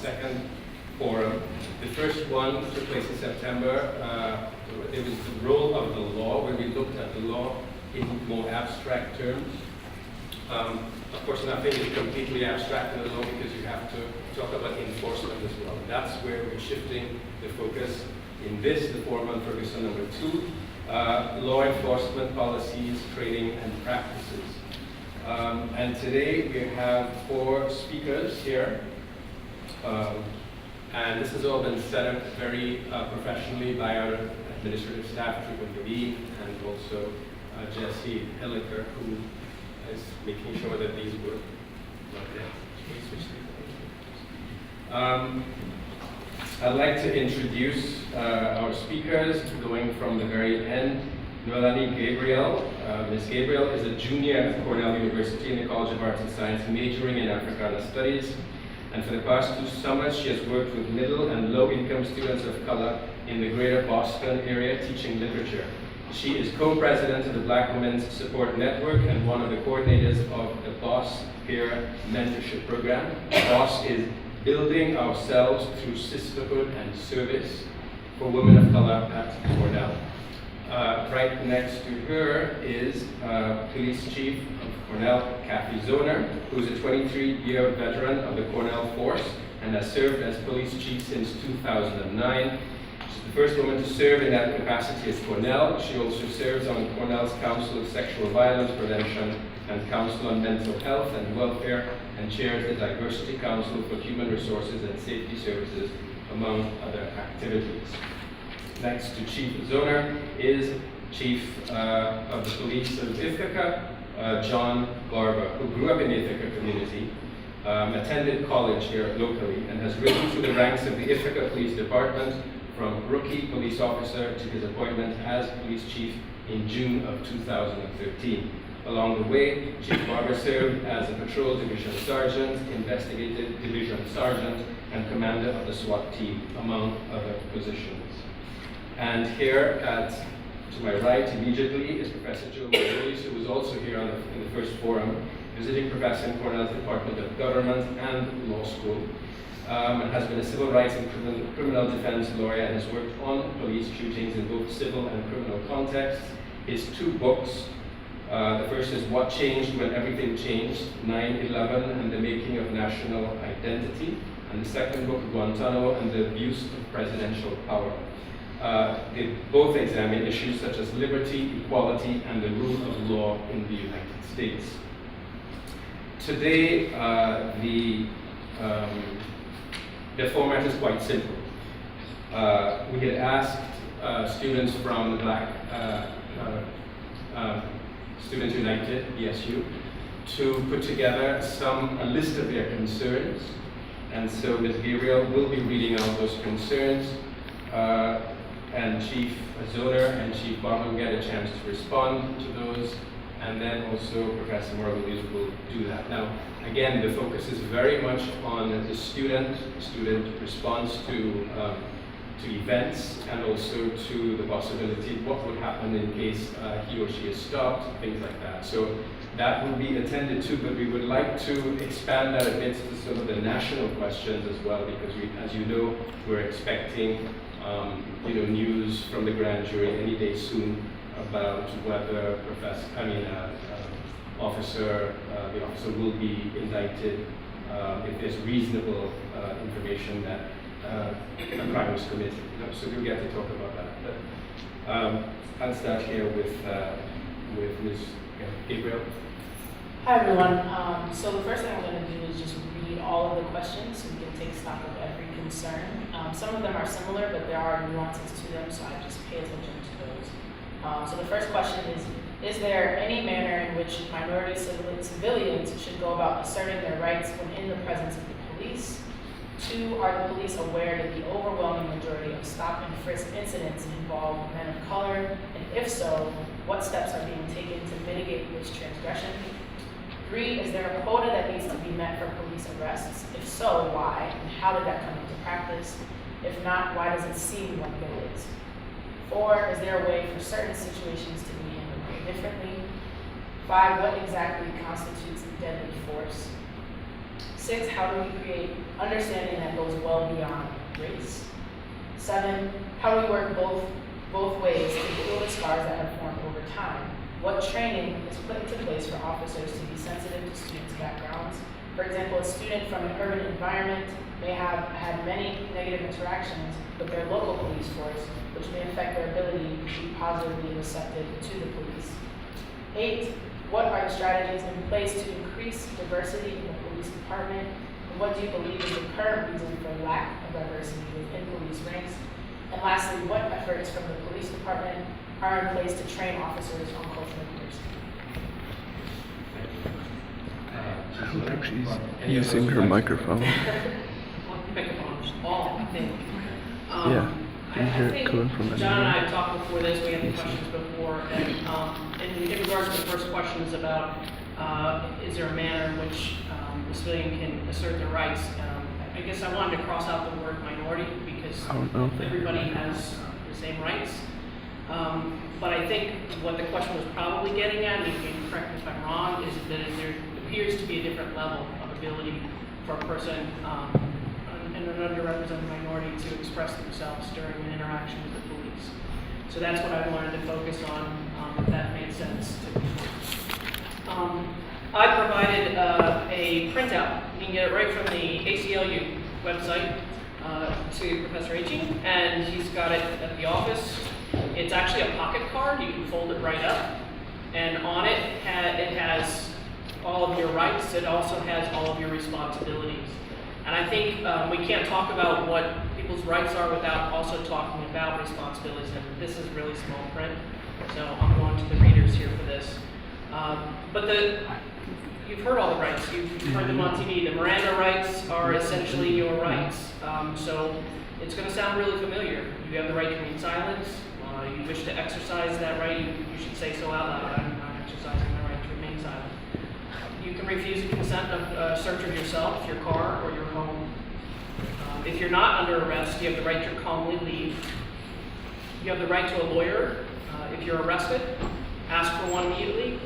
second forum. The first one took place in September. It was the role of the law, where we looked at the law in more abstract terms. Of course, nothing is completely abstract in the law because you have to talk about enforcement as well. That's where we're shifting the focus in this, the forum on Ferguson number 2, law enforcement policies, training, and practices. And today we have 4 speakers here. And this has all been set up very professionally by our administrative staff, Gabriel, and also Jesse Hilliker, who is making sure that these work. I'd like to introduce our speakers, going from the very end. Noelani Gabriel. Ms. Gabriel is a junior at Cornell University in the College of Arts and Science, majoring in Africana Studies. And for the past 2 summers, she has worked with middle and low-income students of color in the greater Boston area teaching literature. She is co-president of the Black Women's Support Network and one of the coordinators of the BOSS Peer Mentorship Program. BOSS is Building Ourselves Through Sisterhood and Service for Women of Color at Cornell. Right next to her is Police Chief of Cornell, Kathy Zoner, who is a 23-year veteran of the Cornell force and has served as police chief since 2009. She's the first woman to serve in that capacity at Cornell. She also serves on Cornell's Council of Sexual Violence Prevention and Council on Mental Health and Welfare, and chairs the Diversity Council for Human Resources and Safety Services, among other activities. Next to Chief Zoner is Chief of the Police of Ithaca, John Barber, who grew up in the Ithaca community, attended college here locally, and has risen through the ranks of the Ithaca Police Department from rookie police officer to his appointment as police chief in June of 2013. Along the way, Chief Barber served as a patrol division sergeant, investigative division sergeant, and commander of the SWAT team, among other positions. And here to my right immediately is Professor Jill Maurice, who was also here in the first forum, visiting professor in Cornell's Department of Government and Law School, and has been a civil rights and criminal defense lawyer and has worked on police shootings in both civil and criminal contexts. His 2 books, the first is What Changed When Everything Changed, 9/11 and the Making of National Identity, and the second book, Guantanamo and the Abuse of Presidential Power. They both examine issues such as liberty, equality, and the rule of law in the United States. Today, the format is quite simple. We had asked students from the Black Students United, BSU, to put together a list of their concerns. And so Ms. Gabriel will be reading out those concerns. And Chief Zoner and Chief Barber will get a chance to respond to those, and then also Professor Morgan will do that. Now, again, the focus is very much on the student response to events, and also to the possibility of what would happen in case he or she is stopped, things like that. So that will be attended to, but we would like to expand that a bit to some of the national questions as well, because as you know, we're expecting news from the grand jury any day soon about whether the officer will be indicted if there's reasonable information that a crime was committed. So we'll get to talk about that. But I'll start here with Ms. Gabriel. Hi everyone. So the first thing I'm going to do is just read all of the questions so we can take stock of every concern. Some of them are similar, but there are nuances to them, so I just pay attention to those. So the first question is there any manner in which minority civilians should go about asserting their rights when in the presence of the police? 2, are the police aware that the overwhelming majority of stop and frisk incidents involve men of color? And if so, what steps are being taken to mitigate this transgression? 3, is there a quota that needs to be met for police arrests? If so, why? And how did that come into practice? If not, why does it seem like there is? 4, is there a way for certain situations to be handled differently? 5, what exactly constitutes deadly force? 6, how do we create understanding that goes well beyond race? 7, how do we work both ways to heal the scars that have formed over time? What training is put into place for officers to be sensitive to students' backgrounds? For example, a student from an urban environment may have had many negative interactions with their local police force, which may affect their ability to be positively receptive to the police. 8, what are the strategies in place to increase diversity in the police department? And what do you believe is the current reason for lack of diversity within police ranks? And lastly, what efforts from the police department are in place to train officers on cultural diversity? I don't think she's using her microphone. Microphones all, I think. Yeah, can you hear it coming from John and anywhere? I have talked before this, we had the questions before, and in regards to the first question is about, is there a manner in which the civilian can assert their rights? I guess I wanted to cross out the word minority because I don't know if they everybody heard that. has the same rights. But I think what the question was probably getting at, and you can correct me if I'm wrong, is that there appears to be a different level of ability for a person and an underrepresented minority to express themselves during an interaction with the police. So that's what I wanted to focus on, if that made sense to people. I provided a printout. You can get it right from the ACLU website to Professor Agee, and he's got it at the office. It's actually a pocket card. You can fold it right up, and on it, it has all of your rights. It also has all of your responsibilities. And I think we can't talk about what people's rights are without also talking about responsibilities. And this is really small print, so I'm going to the readers here for this. But you've heard all the rights. You've heard them on TV. The Miranda rights are essentially your rights. So it's going to sound really familiar. You have the right to remain silent. You wish to exercise that right, you should say so out loud. I'm exercising my right to remain silent. You can refuse the consent of a search of yourself, your car, or your home. If you're not under arrest, you have the right to calmly leave. You have the right to a lawyer. If you're arrested, ask for one immediately.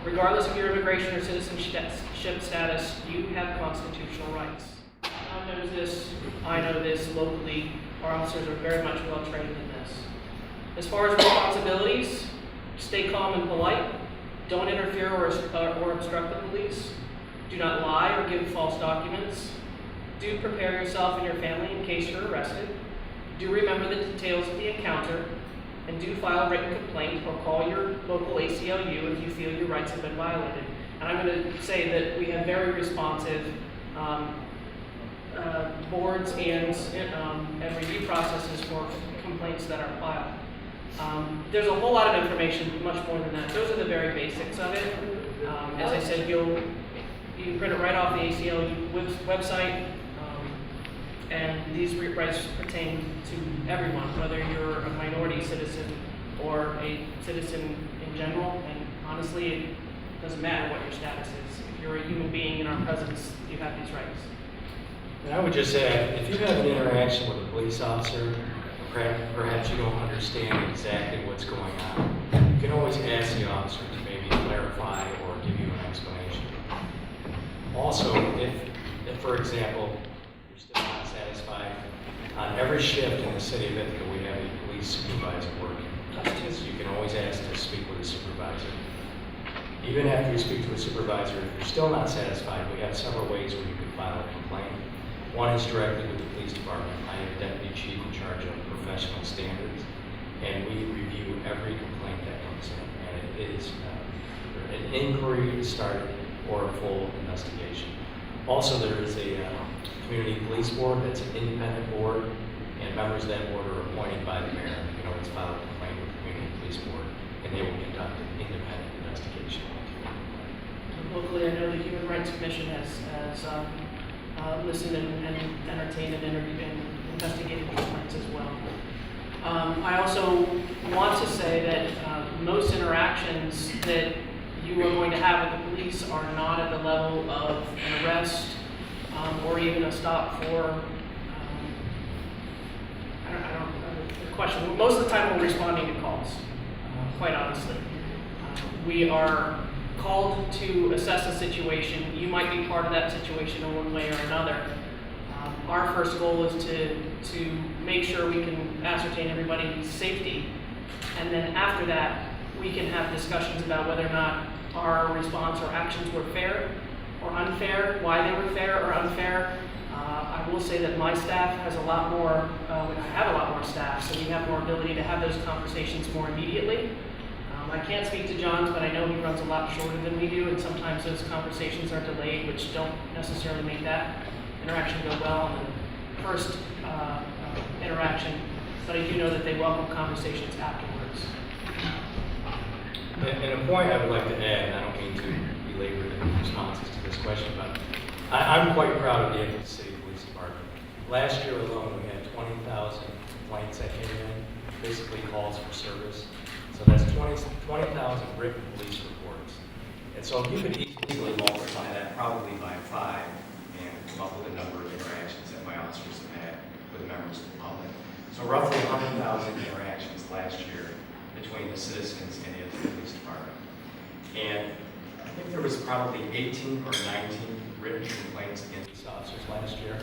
Regardless of your immigration or citizenship status, you have constitutional rights. John knows this, I know this locally. Our officers are very much well trained in this. As far as responsibilities, stay calm and polite. Don't interfere or obstruct the police. Do not lie or give false documents. Do prepare yourself and your family in case you're arrested. Do remember the details of the encounter. And do file a written complaint or call your local ACLU if you feel your rights have been violated. And I'm going to say that we have very responsive boards and review processes for complaints that are filed. There's a whole lot of information, much more than that. Those are the very basics of it. As I said, you can print it right off the ACLU website, and these rights pertain to everyone, whether you're a minority citizen or a citizen in general. And honestly, it doesn't matter what your status is. If you're a human being in our presence, you have these rights. And I would just add, if you have an interaction with a police officer, perhaps you don't understand exactly what's going on, you can always ask the officer to maybe clarify or give you an explanation. Also, if for example, you're still not satisfied, on every shift in the city of Ithaca, we have a police supervisor working. So you can always ask to speak with a supervisor. Even after you speak to a supervisor, if you're still not satisfied, we have several ways where you can file a complaint. One is directly with the police department. I am deputy chief in charge of professional standards, and we review every complaint that comes in. And it is an inquiry started or a full investigation. Also, there is a community police board that's an independent board, and members of that board are appointed by the mayor. You can always file a complaint with the community police board, and they will conduct an independent investigation. Locally, I know the Human Rights Commission has listened and entertained and interviewed and investigated complaints as well. I also want to say that most interactions that you are going to have with the police are not at the level of an arrest or even a stop for, I don't know the question. Most of the time we're responding to calls, quite honestly. We are called to assess a situation, you might be part of that situation in one way or another. Our first goal is to make sure we can ascertain everybody's safety, and then after that, we can have discussions about whether or not our response or actions were fair or unfair, why they were fair or unfair. I will say that my staff has a lot more, I have a lot more staff, so we have more ability to have those conversations more immediately. I can't speak to John's, but I know he runs a lot shorter than we do, and sometimes those conversations are delayed, which don't necessarily make that interaction go well in the first interaction, but I do know that they welcome conversations afterwards. And a point I would like to add, and I don't mean to belabor the responses to this question, but I'm quite proud of the Ithaca City Police Department. Last year alone, we had 20,000 complaints that came in, basically calls for service. So that's 20,000 written police reports. And so you could easily multiply that probably by 5 and come up with a number of interactions that my officers have had with members of the public. So roughly 100,000 interactions last year between the citizens and the Ithaca Police Department. And I think there was probably 18 or 19 written complaints against these officers last year,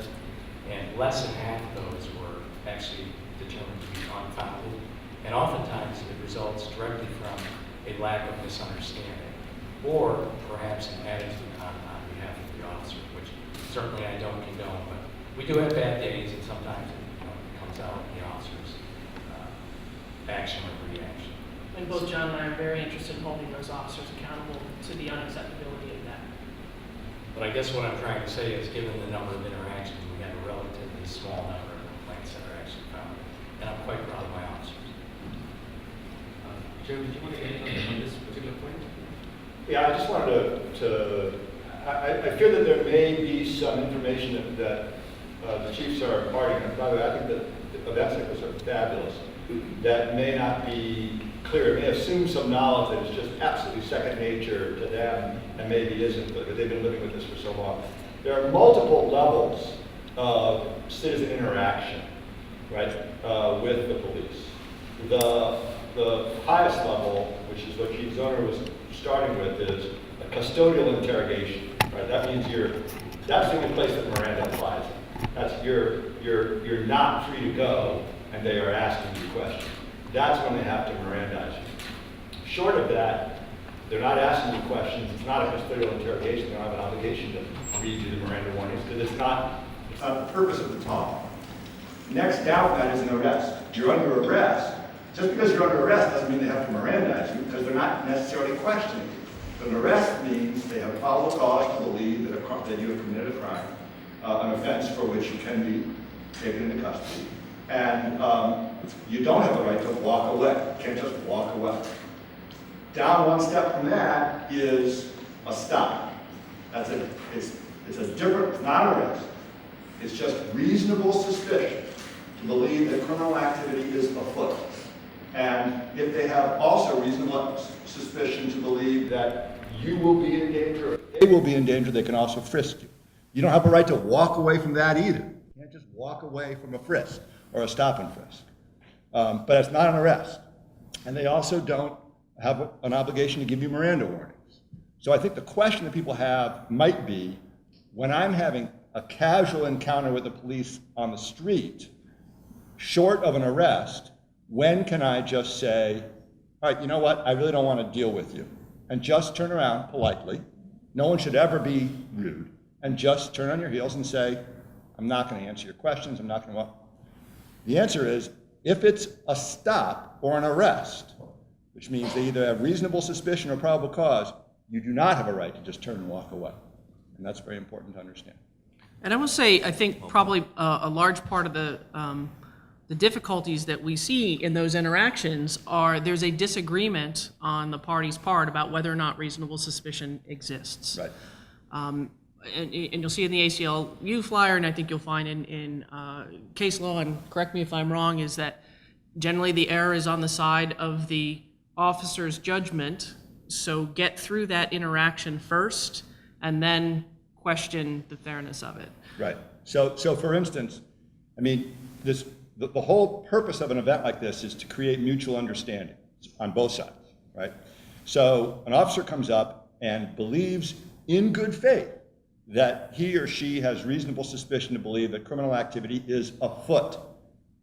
and less than half of those were actually determined to be unfounded. And oftentimes it results directly from a lack of misunderstanding, or perhaps an attitude on behalf of the officer, which certainly I don't condone, but we do have bad days, and sometimes it comes out in the officer's action or reaction. And both John and I are very interested in holding those officers accountable to the unacceptability of that. But I guess what I'm trying to say is, given the number of interactions, we have a relatively small number of complaints that are actually found, and I'm quite proud of my officers. Joe, did you want to add on this particular point? Yeah, I just wanted I fear that there may be some information that the chiefs are imparting, and by the way, I think that events like this are fabulous, that may not be clear. It may assume some knowledge that is just absolutely second nature to them, and maybe isn't, but they've been living with this for so long. There are multiple levels of citizen interaction, right, with the police. The highest level, which is what Chief Zoner was starting with, is a custodial interrogation. Right? That means that's the only place that Miranda applies. That's you're not free to go, and they are asking you questions. That's when they have to Mirandize you. Short of that, they're not asking you questions. It's not a custodial interrogation. They don't have an obligation to read you the Miranda warnings because it's not the purpose of the talk. Next down from that is an arrest. You're under arrest. Just because you're under arrest doesn't mean they have to Mirandize you, because they're not necessarily questioning you. An arrest means they have probable cause to believe that you have committed a crime, an offense for which you can be taken into custody. And you don't have the right to walk away. You can't just walk away. Down one step from that is a stop. It's different, it's not an arrest. It's just reasonable suspicion to believe that criminal activity is afoot. And if they have also reasonable suspicion to believe that you will be in danger, or they will be in danger, they can also frisk you. You don't have a right to walk away from that either. You can't just walk away from a frisk or a stop and frisk. But it's not an arrest. And they also don't have an obligation to give you Miranda warnings. So I think the question that people have might be, when I'm having a casual encounter with the police on the street, short of an arrest, when can I just say, all right, you know what, I really don't want to deal with you, and just turn around politely. No one should ever be rude, and just turn on your heels and say, I'm not going to answer your questions, I'm not going to. The answer is, if it's a stop or an arrest, which means they either have reasonable suspicion or probable cause, you do not have a right to just turn and walk away. And that's very important to understand. And I will say, I think probably a large part of the difficulties that we see in those interactions are there's a disagreement on the party's part about whether or not reasonable suspicion exists. Right. And you'll see in the ACLU flyer, and I think you'll find in case law, and correct me if I'm wrong, is that generally the error is on the side of the officer's judgment. So get through that interaction first, and then question the fairness of it. Right. So for instance, I mean, the whole purpose of an event like this is to create mutual understanding on both sides, right? So an officer comes up and believes in good faith that he or she has reasonable suspicion to believe that criminal activity is afoot.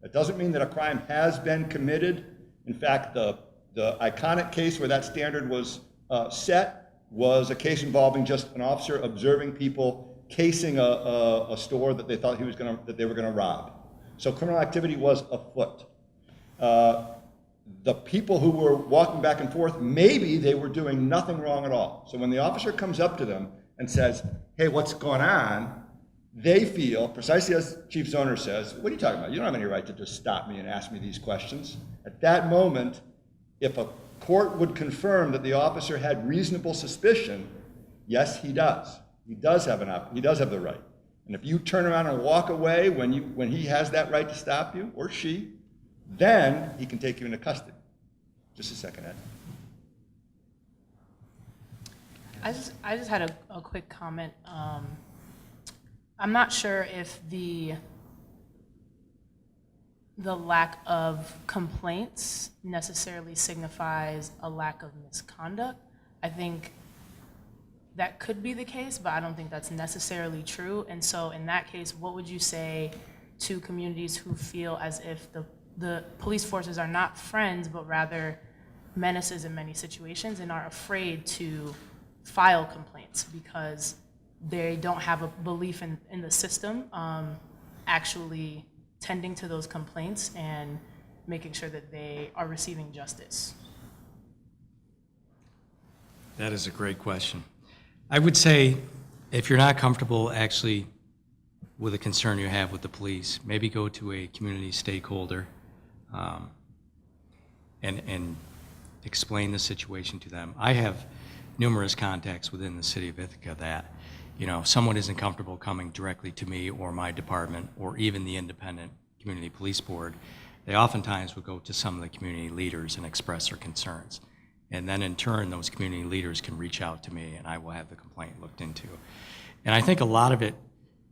That doesn't mean that a crime has been committed. In fact, the iconic case where that standard was set was a case involving just an officer observing people casing a store that they thought that they were going to rob. So criminal activity was afoot. The people who were walking back and forth, maybe they were doing nothing wrong at all. So when the officer comes up to them and says, hey, what's going on? They feel, precisely as Chief Zoner says, what are you talking about? You don't have any right to just stop me and ask me these questions. At that moment, if a court would confirm that the officer had reasonable suspicion, yes, he does. He does have the right. And if you turn around and walk away when he has that right to stop you, or she, then he can take you into custody. Just a second, Ed. I just had a quick comment. I'm not sure if the lack of complaints necessarily signifies a lack of misconduct. I think that could be the case, but I don't think that's necessarily true. And so in that case, what would you say to communities who feel as if the police forces are not friends, but rather menaces in many situations, and are afraid to file complaints because they don't have a belief in the system actually tending to those complaints and making sure that they are receiving justice? That is a great question. I would say if you're not comfortable actually with a concern you have with the police, maybe go to a community stakeholder and explain the situation to them. I have numerous contacts within the city of Ithaca that, if someone isn't comfortable coming directly to me or my department or even the independent community police board, they oftentimes will go to some of the community leaders and express their concerns. And then in turn, those community leaders can reach out to me and I will have the complaint looked into. And I think a lot of it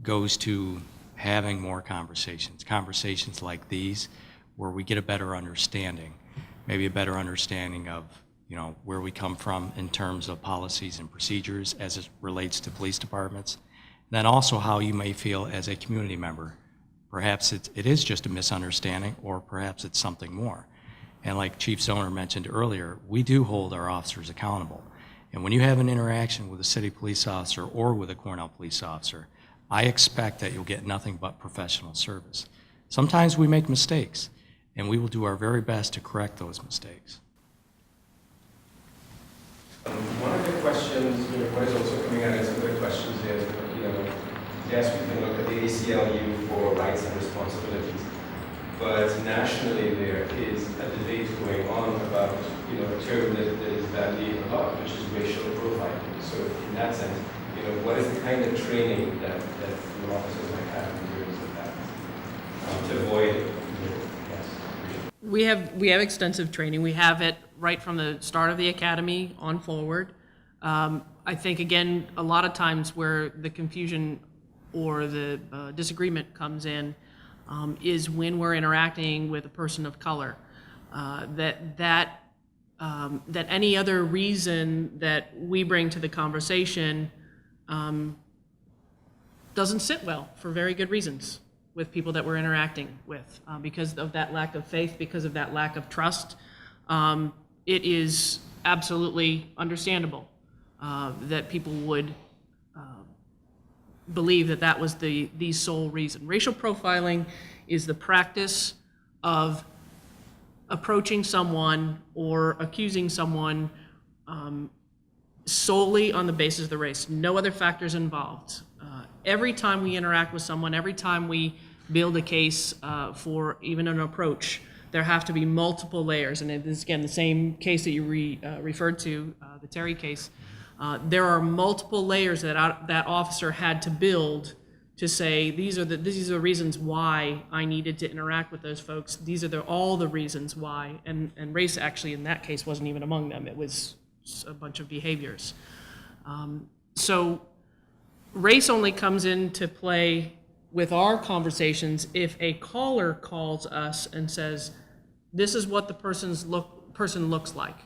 goes to having more conversations like these, where we get a better understanding, maybe a better understanding of where we come from in terms of policies and procedures as it relates to police departments. And then also how you may feel as a community member. Perhaps it is just a misunderstanding, or perhaps it's something more. And like Chief Zoner mentioned earlier, we do hold our officers accountable. And when you have an interaction with a city police officer or with a Cornell police officer, I expect that you'll get nothing but professional service. Sometimes we make mistakes, and we will do our very best to correct those mistakes. One of the questions, what is also coming out in some of the questions is, yes, we can look at the ACLU for rights and responsibilities, but nationally there is a debate going on about, a term that is badly allowed, which is racial profiling. So in that sense, what is the kind of training that your officers might have in terms of that, to avoid, yes? We have extensive training. We have it right from the start of the academy on forward. I think, again, a lot of times where the confusion or the disagreement comes in is when we're interacting with a person of color. That any other reason that we bring to the conversation doesn't sit well for very good reasons with people that we're interacting with, because of that lack of faith, because of that lack of trust. It is absolutely understandable that people would believe that was the sole reason. Racial profiling is the practice of approaching someone or accusing someone solely on the basis of the race. No other factors involved. Every time we interact with someone, every time we build a case for even an approach, there have to be multiple layers. And it is, again, the same case that you referred to, the Terry case. There are multiple layers that that officer had to build to say, these are the reasons why I needed to interact with those folks. These are all the reasons why. And race actually in that case wasn't even among them. It was a bunch of behaviors. So race only comes into play with our conversations if a caller calls us and says, this is what the person looks like.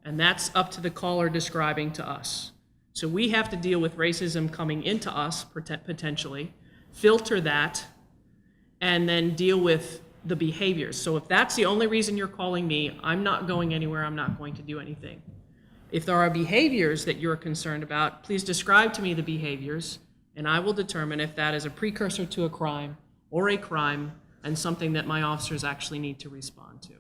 And that's up to the caller describing to us. So we have to deal with racism coming into us, potentially, filter that, and then deal with the behaviors. So if that's the only reason you're calling me, I'm not going anywhere, I'm not going to do anything. If there are behaviors that you're concerned about, please describe to me the behaviors, and I will determine if that is a precursor to a crime or a crime and something that my officers actually need to respond to.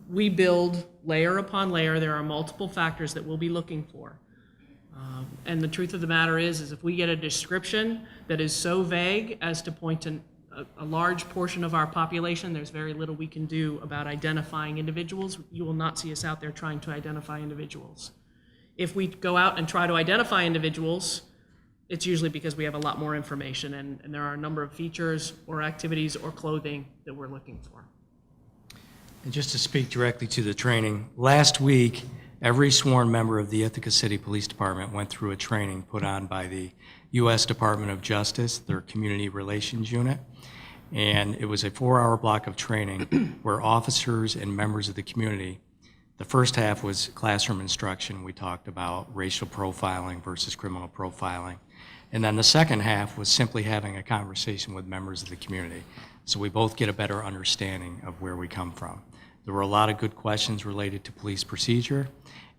We build layer upon layer. There are multiple factors that we'll be looking for. And the truth of the matter is if we get a description that is so vague as to point to a large portion of our population, there's very little we can do about identifying individuals. You will not see us out there trying to identify individuals. If we go out and try to identify individuals, it's usually because we have a lot more information, and there are a number of features or activities or clothing that we're looking for. And just to speak directly to the training, last week, every sworn member of the Ithaca City Police Department went through a training put on by the U.S. Department of Justice, their Community Relations Unit. And it was a 4-hour block of training where officers and members of the community, the first half was classroom instruction. We talked about racial profiling versus criminal profiling. And then the second half was simply having a conversation with members of the community. So we both get a better understanding of where we come from. There were a lot of good questions related to police procedure,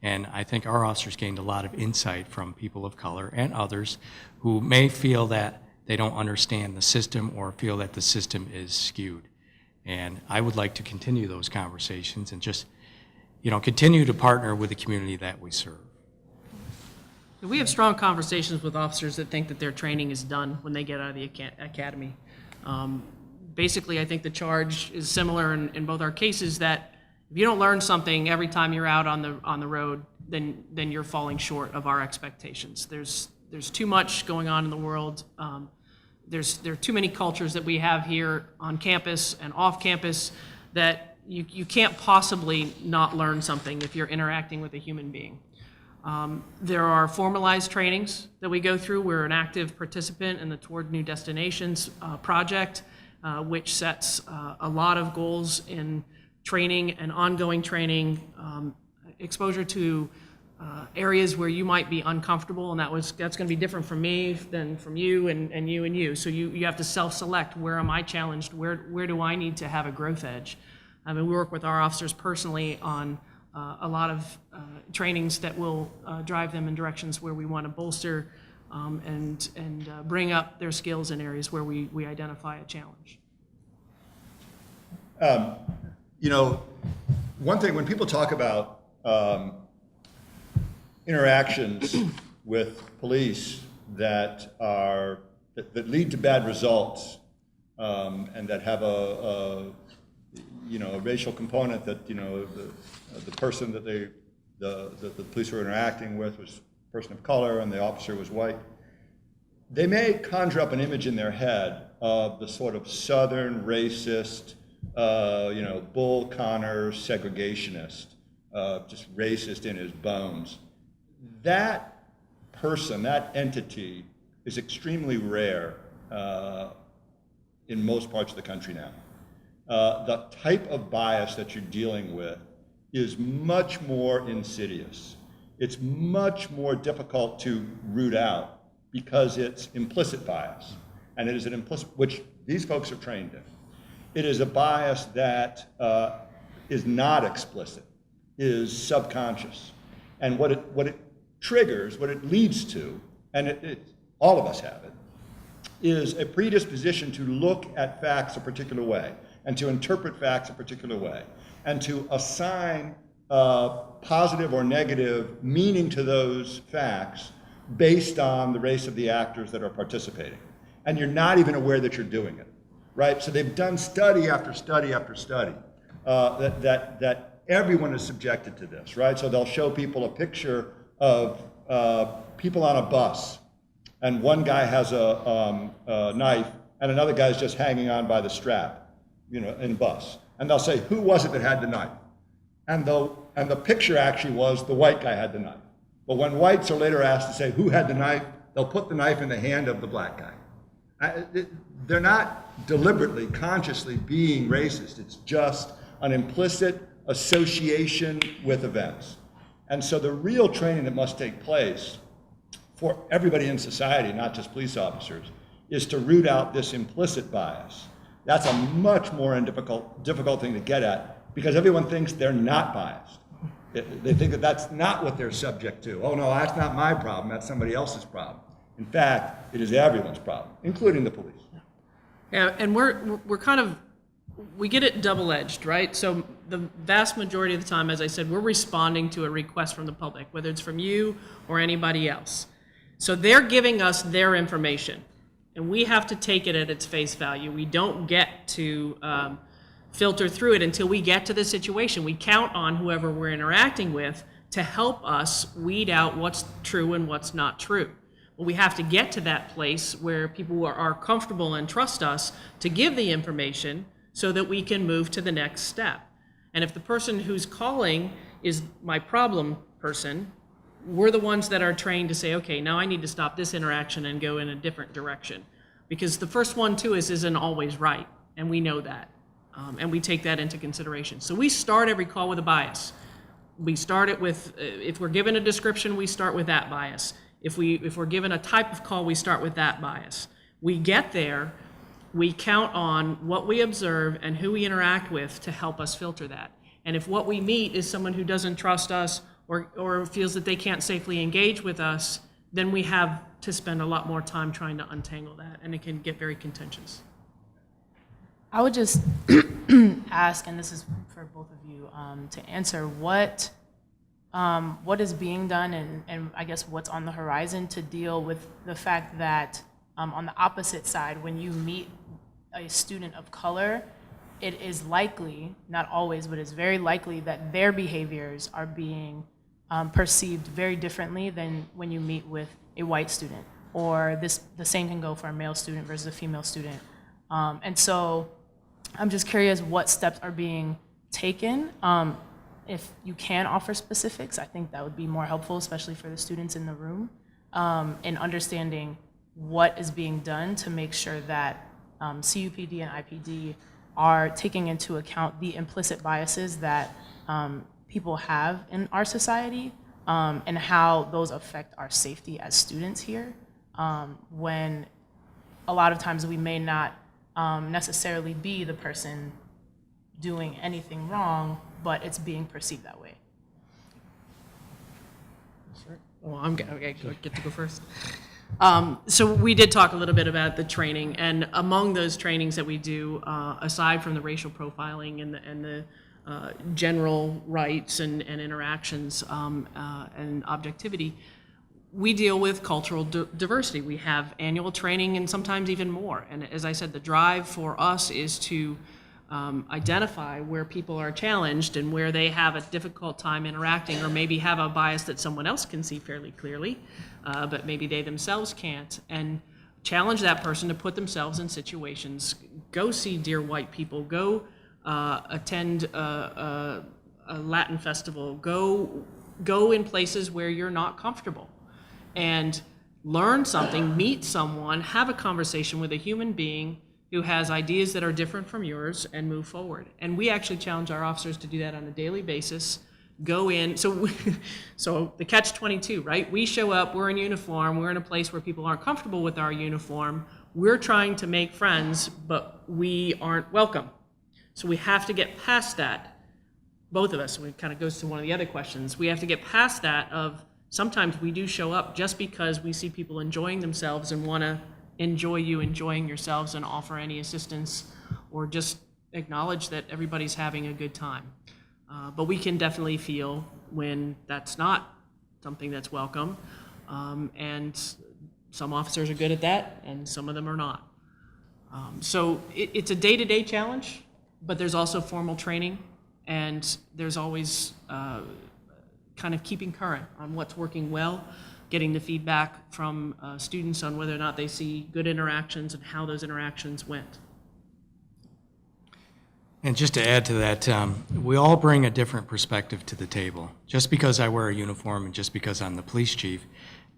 and I think our officers gained a lot of insight from people of color and others who may feel that they don't understand the system or feel that the system is skewed. And I would like to continue those conversations and just, continue to partner with the community that we serve. We have strong conversations with officers that think that their training is done when they get out of the academy. Basically, I think the charge is similar in both our cases, that if you don't learn something every time you're out on the road, then you're falling short of our expectations. There's too much going on in the world. There are too many cultures that we have here on campus and off campus that you can't possibly not learn something if you're interacting with a human being. There are formalized trainings that we go through. We're an active participant in the Toward New Destinations project, which sets a lot of goals in training and ongoing training, exposure to areas where you might be uncomfortable, and that's going to be different from me than from you and you and you. So you have to self-select, where am I challenged, where do I need to have a growth edge? We work with our officers personally on a lot of trainings that will drive them in directions where we want to bolster and bring up their skills in areas where we identify a challenge. One thing, when people talk about interactions with police that lead to bad results, and that have a racial component, that the person that the police were interacting with was a person of color and the officer was white, they may conjure up an image in their head of the sort of Southern racist, Bull Connor segregationist, just racist in his bones. That person, that entity, is extremely rare in most parts of the country now. The type of bias that you're dealing with is much more insidious. It's much more difficult to root out because it's implicit bias. And it is an implicit, which these folks are trained in. It is a bias that is not explicit, is subconscious. And what it triggers, what it leads to, and all of us have it, is a predisposition to look at facts a particular way, and to interpret facts a particular way, and to assign positive or negative meaning to those facts based on the race of the actors that are participating. And you're not even aware that you're doing it, right? So they've done study after study after study that everyone is subjected to this, right? So they'll show people a picture of people on a bus, and one guy has a knife, and another guy's just hanging on by the strap, in the bus. And they'll say, who was it that had the knife? And the picture actually was the white guy had the knife. But when whites are later asked to say who had the knife, they'll put the knife in the hand of the black guy. They're not deliberately, consciously being racist. It's just an implicit association with events. And so the real training that must take place for everybody in society, not just police officers, is to root out this implicit bias. That's a much more difficult thing to get at, because everyone thinks they're not biased. They think that that's not what they're subject to. Oh no, that's not my problem, that's somebody else's problem. In fact, it is everyone's problem, including the police. Yeah, and we're kind of, we get it double-edged, right? So the vast majority of the time, as I said, we're responding to a request from the public, whether it's from you or anybody else. So they're giving us their information, and we have to take it at its face value. We don't get to filter through it until we get to the situation. We count on whoever we're interacting with to help us weed out what's true and what's not true. Well, we have to get to that place where people are comfortable and trust us to give the information so that we can move to the next step. And if the person who's calling is my problem person, we're the ones that are trained to say, okay, now I need to stop this interaction and go in a different direction. Because the first one to us isn't always right, and we know that. And we take that into consideration. So we start every call with a bias. We start it with, if we're given a description, we start with that bias. If we're given a type of call, we start with that bias. We get there, we count on what we observe and who we interact with to help us filter that. And if what we meet is someone who doesn't trust us or feels that they can't safely engage with us, then we have to spend a lot more time trying to untangle that, and it can get very contentious. I would just ask, and this is for both of you, to answer what is being done and I guess what's on the horizon to deal with the fact that on the opposite side, when you meet a student of color, it is likely, not always, but it's very likely that their behaviors are being perceived very differently than when you meet with a white student. Or the same can go for a male student versus a female student. And so I'm just curious what steps are being taken. If you can offer specifics, I think that would be more helpful, especially for the students in the room, in understanding what is being done to make sure that CUPD and IPD are taking into account the implicit biases that people have in our society, and how those affect our safety as students here, when a lot of times we may not necessarily be the person doing anything wrong, but it's being perceived that way. Well, okay, I get to go first. So we did talk a little bit about the training, and among those trainings that we do, aside from the racial profiling and the general rights and interactions and objectivity, we deal with cultural diversity. We have annual training and sometimes even more. And as I said, the drive for us is to identify where people are challenged and where they have a difficult time interacting, or maybe have a bias that someone else can see fairly clearly, but maybe they themselves can't, and challenge that person to put themselves in situations. Go see Dear White People, go attend a Latin festival, go in places where you're not comfortable, and learn something, meet someone, have a conversation with a human being who has ideas that are different from yours, and move forward. And we actually challenge our officers to do that on a daily basis. Go in, so the catch-22, right? We show up, we're in uniform, we're in a place where people aren't comfortable with our uniform, we're trying to make friends, but we aren't welcome. So we have to get past that, both of us, and it kind of goes to one of the other questions. We have to get past that of, sometimes we do show up just because we see people enjoying themselves and want to enjoy you enjoying yourselves and offer any assistance, or just acknowledge that everybody's having a good time. But we can definitely feel when that's not something that's welcome, and some officers are good at that and some of them are not. So it's a day-to-day challenge, but there's also formal training, and there's always kind of keeping current on what's working well, getting the feedback from students on whether or not they see good interactions and how those interactions went. And just to add to that, we all bring a different perspective to the table. Just because I wear a uniform and just because I'm the police chief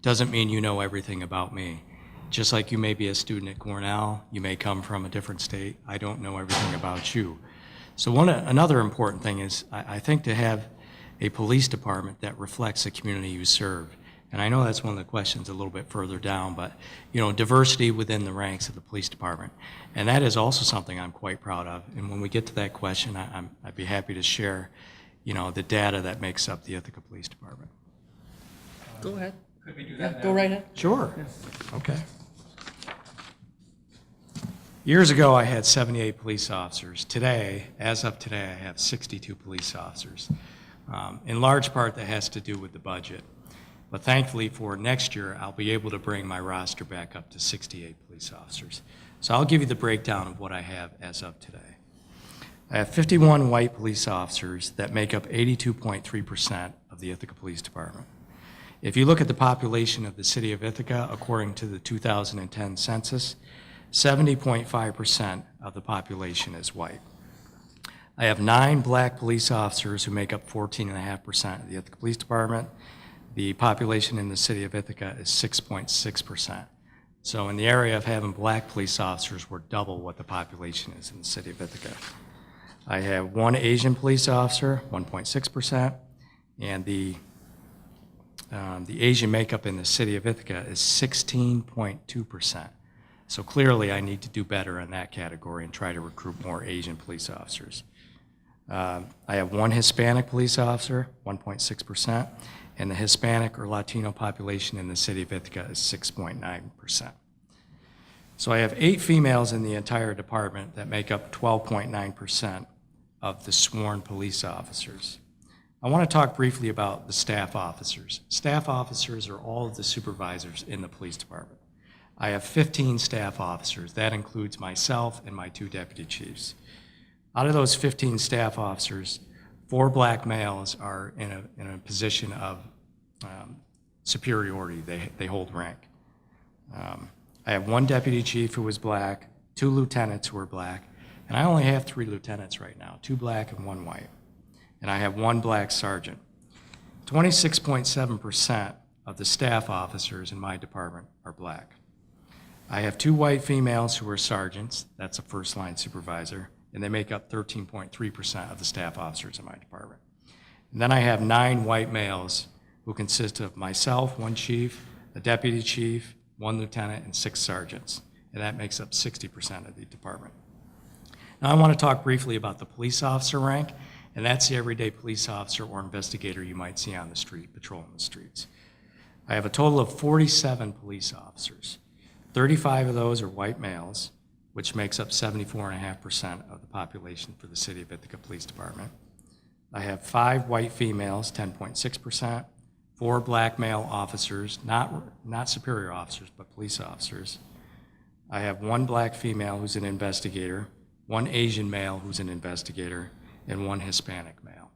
doesn't mean you know everything about me. Just like you may be a student at Cornell, you may come from a different state, I don't know everything about you. So another important thing is I think to have a police department that reflects the community you serve. And I know that's one of the questions a little bit further down, but diversity within the ranks of the police department. And that is also something I'm quite proud of. And when we get to that question, I'd be happy to share, the data that makes up the Ithaca Police Department. Go ahead. Could we do that now? Go right ahead. Sure. Okay. Years ago, I had 78 police officers. Today, as of today, I have 62 police officers. In large part, that has to do with the budget. But thankfully, for next year, I'll be able to bring my roster back up to 68 police officers. So I'll give you the breakdown of what I have as of today. I have 51 white police officers that make up 82.3% of the Ithaca Police Department. If you look at the population of the city of Ithaca, according to the 2010 census, 70.5% of the population is white. I have 9 black police officers who make up 14.5% of the Ithaca Police Department. The population in the city of Ithaca is 6.6%. So in the area of having black police officers, we're double what the population is in the city of Ithaca. I have 1 Asian police officer, 1.6%, and the Asian makeup in the city of Ithaca is 16.2%. So clearly I need to do better in that category and try to recruit more Asian police officers. I have 1 Hispanic police officer, 1.6%, and the Hispanic or Latino population in the city of Ithaca is 6.9%. So I have 8 females in the entire department that make up 12.9% of the sworn police officers. I want to talk briefly about the staff officers. Staff officers are all of the supervisors in the police department. I have 15 staff officers. That includes myself and my 2 deputy chiefs. Out of those 15 staff officers, 4 black males are in a position of superiority. They hold rank. I have 1 deputy chief who is black, 2 lieutenants who are black, and I only have 3 lieutenants right now, 2 black and 1 white. And I have 1 black sergeant. 26.7% of the staff officers in my department are black. I have 2 white females who are sergeants, that's a first line supervisor, and they make up 13.3% of the staff officers in my department. And then I have 9 white males who consist of myself, 1 chief, a deputy chief, 1 lieutenant, and 6 sergeants. And that makes up 60% of the department. Now I want to talk briefly about the police officer rank, and that's the everyday police officer or investigator you might see on the street, patrolling the streets. I have a total of 47 police officers. 35 of those are white males, which makes up 74.5% of the population for the city of Ithaca Police Department. I have 5 white females, 10.6%, 4 black male officers, not superior officers, but police officers. I have 1 black female who's an investigator, 1 Asian male who's an investigator, and 1 Hispanic male.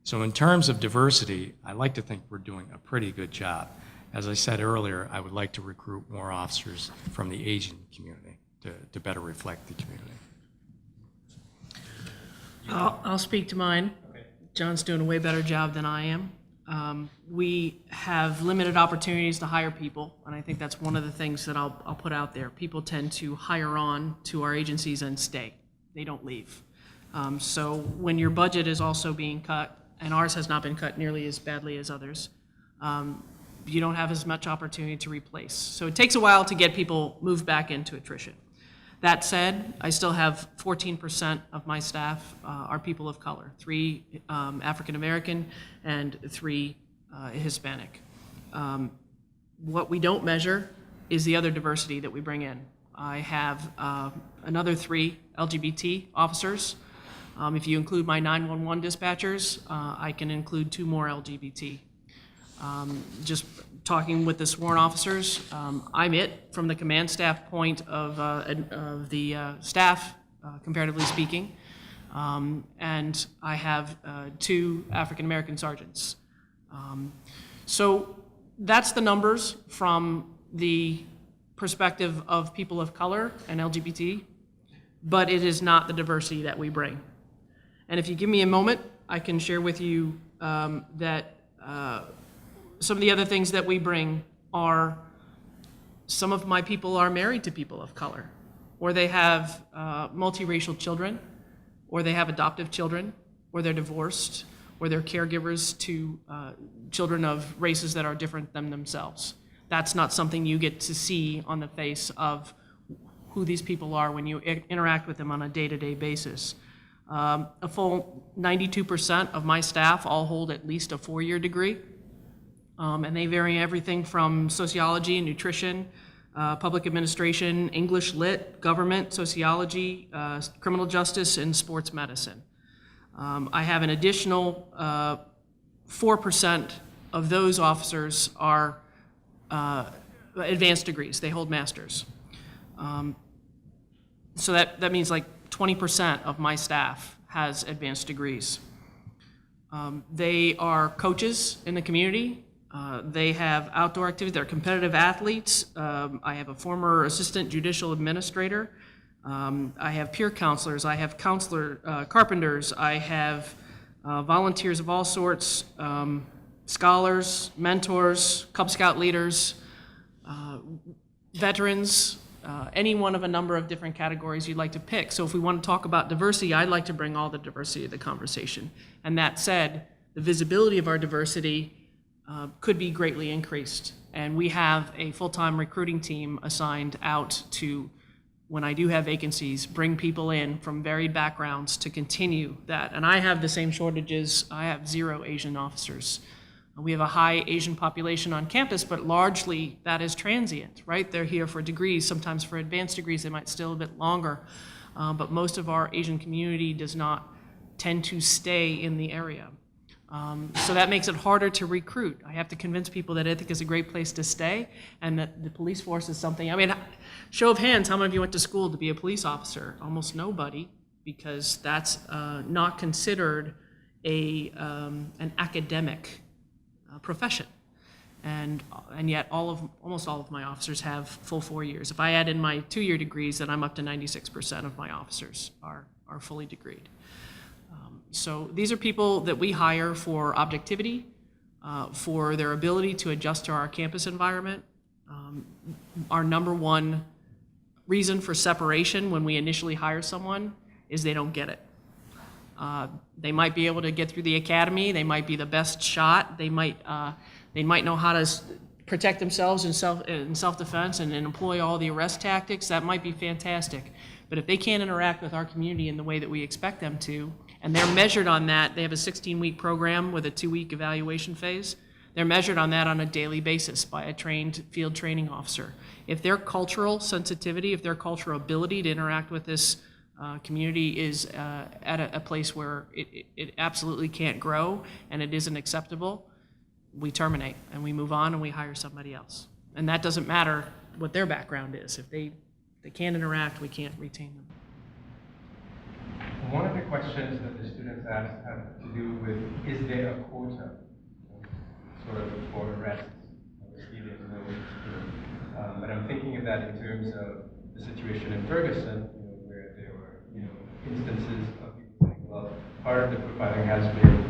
So in terms of diversity, I like to think we're doing a pretty good job. As I said earlier, I would like to recruit more officers from the Asian community to better reflect the community. I'll speak to mine. John's doing a way better job than I am. We have limited opportunities to hire people, and I think that's one of the things that I'll put out there. People tend to hire on to our agencies and stay. They don't leave. So when your budget is also being cut, and ours has not been cut nearly as badly as others, you don't have as much opportunity to replace. So it takes a while to get people moved back into attrition. That said, I still have 14% of my staff are people of color, 3 African American and 3 Hispanic. What we don't measure is the other diversity that we bring in. I have another 3 LGBT officers. If you include my 911 dispatchers, I can include 2 more LGBT. Just talking with the sworn officers, I'm it from the command staff point of the staff, comparatively speaking, and I have 2 African American sergeants. So that's the numbers from the perspective of people of color and LGBT, but it is not the diversity that we bring. And if you give me a moment, I can share with you that some of the other things that we bring are some of my people are married to people of color, or they have multiracial children, or they have adoptive children, or they're divorced, or they're caregivers to children of races that are different than themselves. That's not something you get to see on the face of who these people are when you interact with them on a day-to-day basis. A full 92% of my staff all hold at least a 4-year degree, and they vary everything from sociology and nutrition, public administration, English lit, government, sociology, criminal justice, and sports medicine. I have an additional 4% of those officers are advanced degrees. They hold masters. So that means like 20% of my staff has advanced degrees. They are coaches in the community. They have outdoor activities. They're competitive athletes. I have a former assistant judicial administrator. I have peer counselors. I have carpenters. I have volunteers of all sorts, scholars, mentors, Cub Scout leaders, veterans, any one of a number of different categories you'd like to pick. So if we want to talk about diversity, I'd like to bring all the diversity to the conversation. And that said, the visibility of our diversity could be greatly increased. And we have a full-time recruiting team assigned out to, when I do have vacancies, bring people in from varied backgrounds to continue that. And I have the same shortages. I have 0 Asian officers. We have a high Asian population on campus, but largely that is transient, right? They're here for degrees, sometimes for advanced degrees, they might stay a bit longer. But most of our Asian community does not tend to stay in the area. So that makes it harder to recruit. I have to convince people that Ithaca is a great place to stay and that the police force is something, I mean, show of hands, how many of you went to school to be a police officer? Almost nobody, because that's not considered an academic profession. And yet almost all of my officers have full 4 years. If I add in my 2-year degrees, then I'm up to 96% of my officers are fully degreed. So these are people that we hire for objectivity, for their ability to adjust to our campus environment. Our number one reason for separation when we initially hire someone is they don't get it. They might be able to get through the academy, they might be the best shot, they might know how to protect themselves in self-defense and employ all the arrest tactics. That might be fantastic. But if they can't interact with our community in the way that we expect them to, and they're measured on that, they have a 16-week program with a 2-week evaluation phase. They're measured on that on a daily basis by a trained field training officer. If their cultural sensitivity, if their cultural ability to interact with this community is at a place where it absolutely can't grow and it isn't acceptable, we terminate and we move on and we hire somebody else. And that doesn't matter what their background is. If they can't interact, we can't retain them. One of the questions that the students asked have to do with, is there a quota sort of for arrests? Obviously there's no, but I'm thinking of that in terms of the situation in Ferguson, where there were instances of people saying, well, part of the profiling has been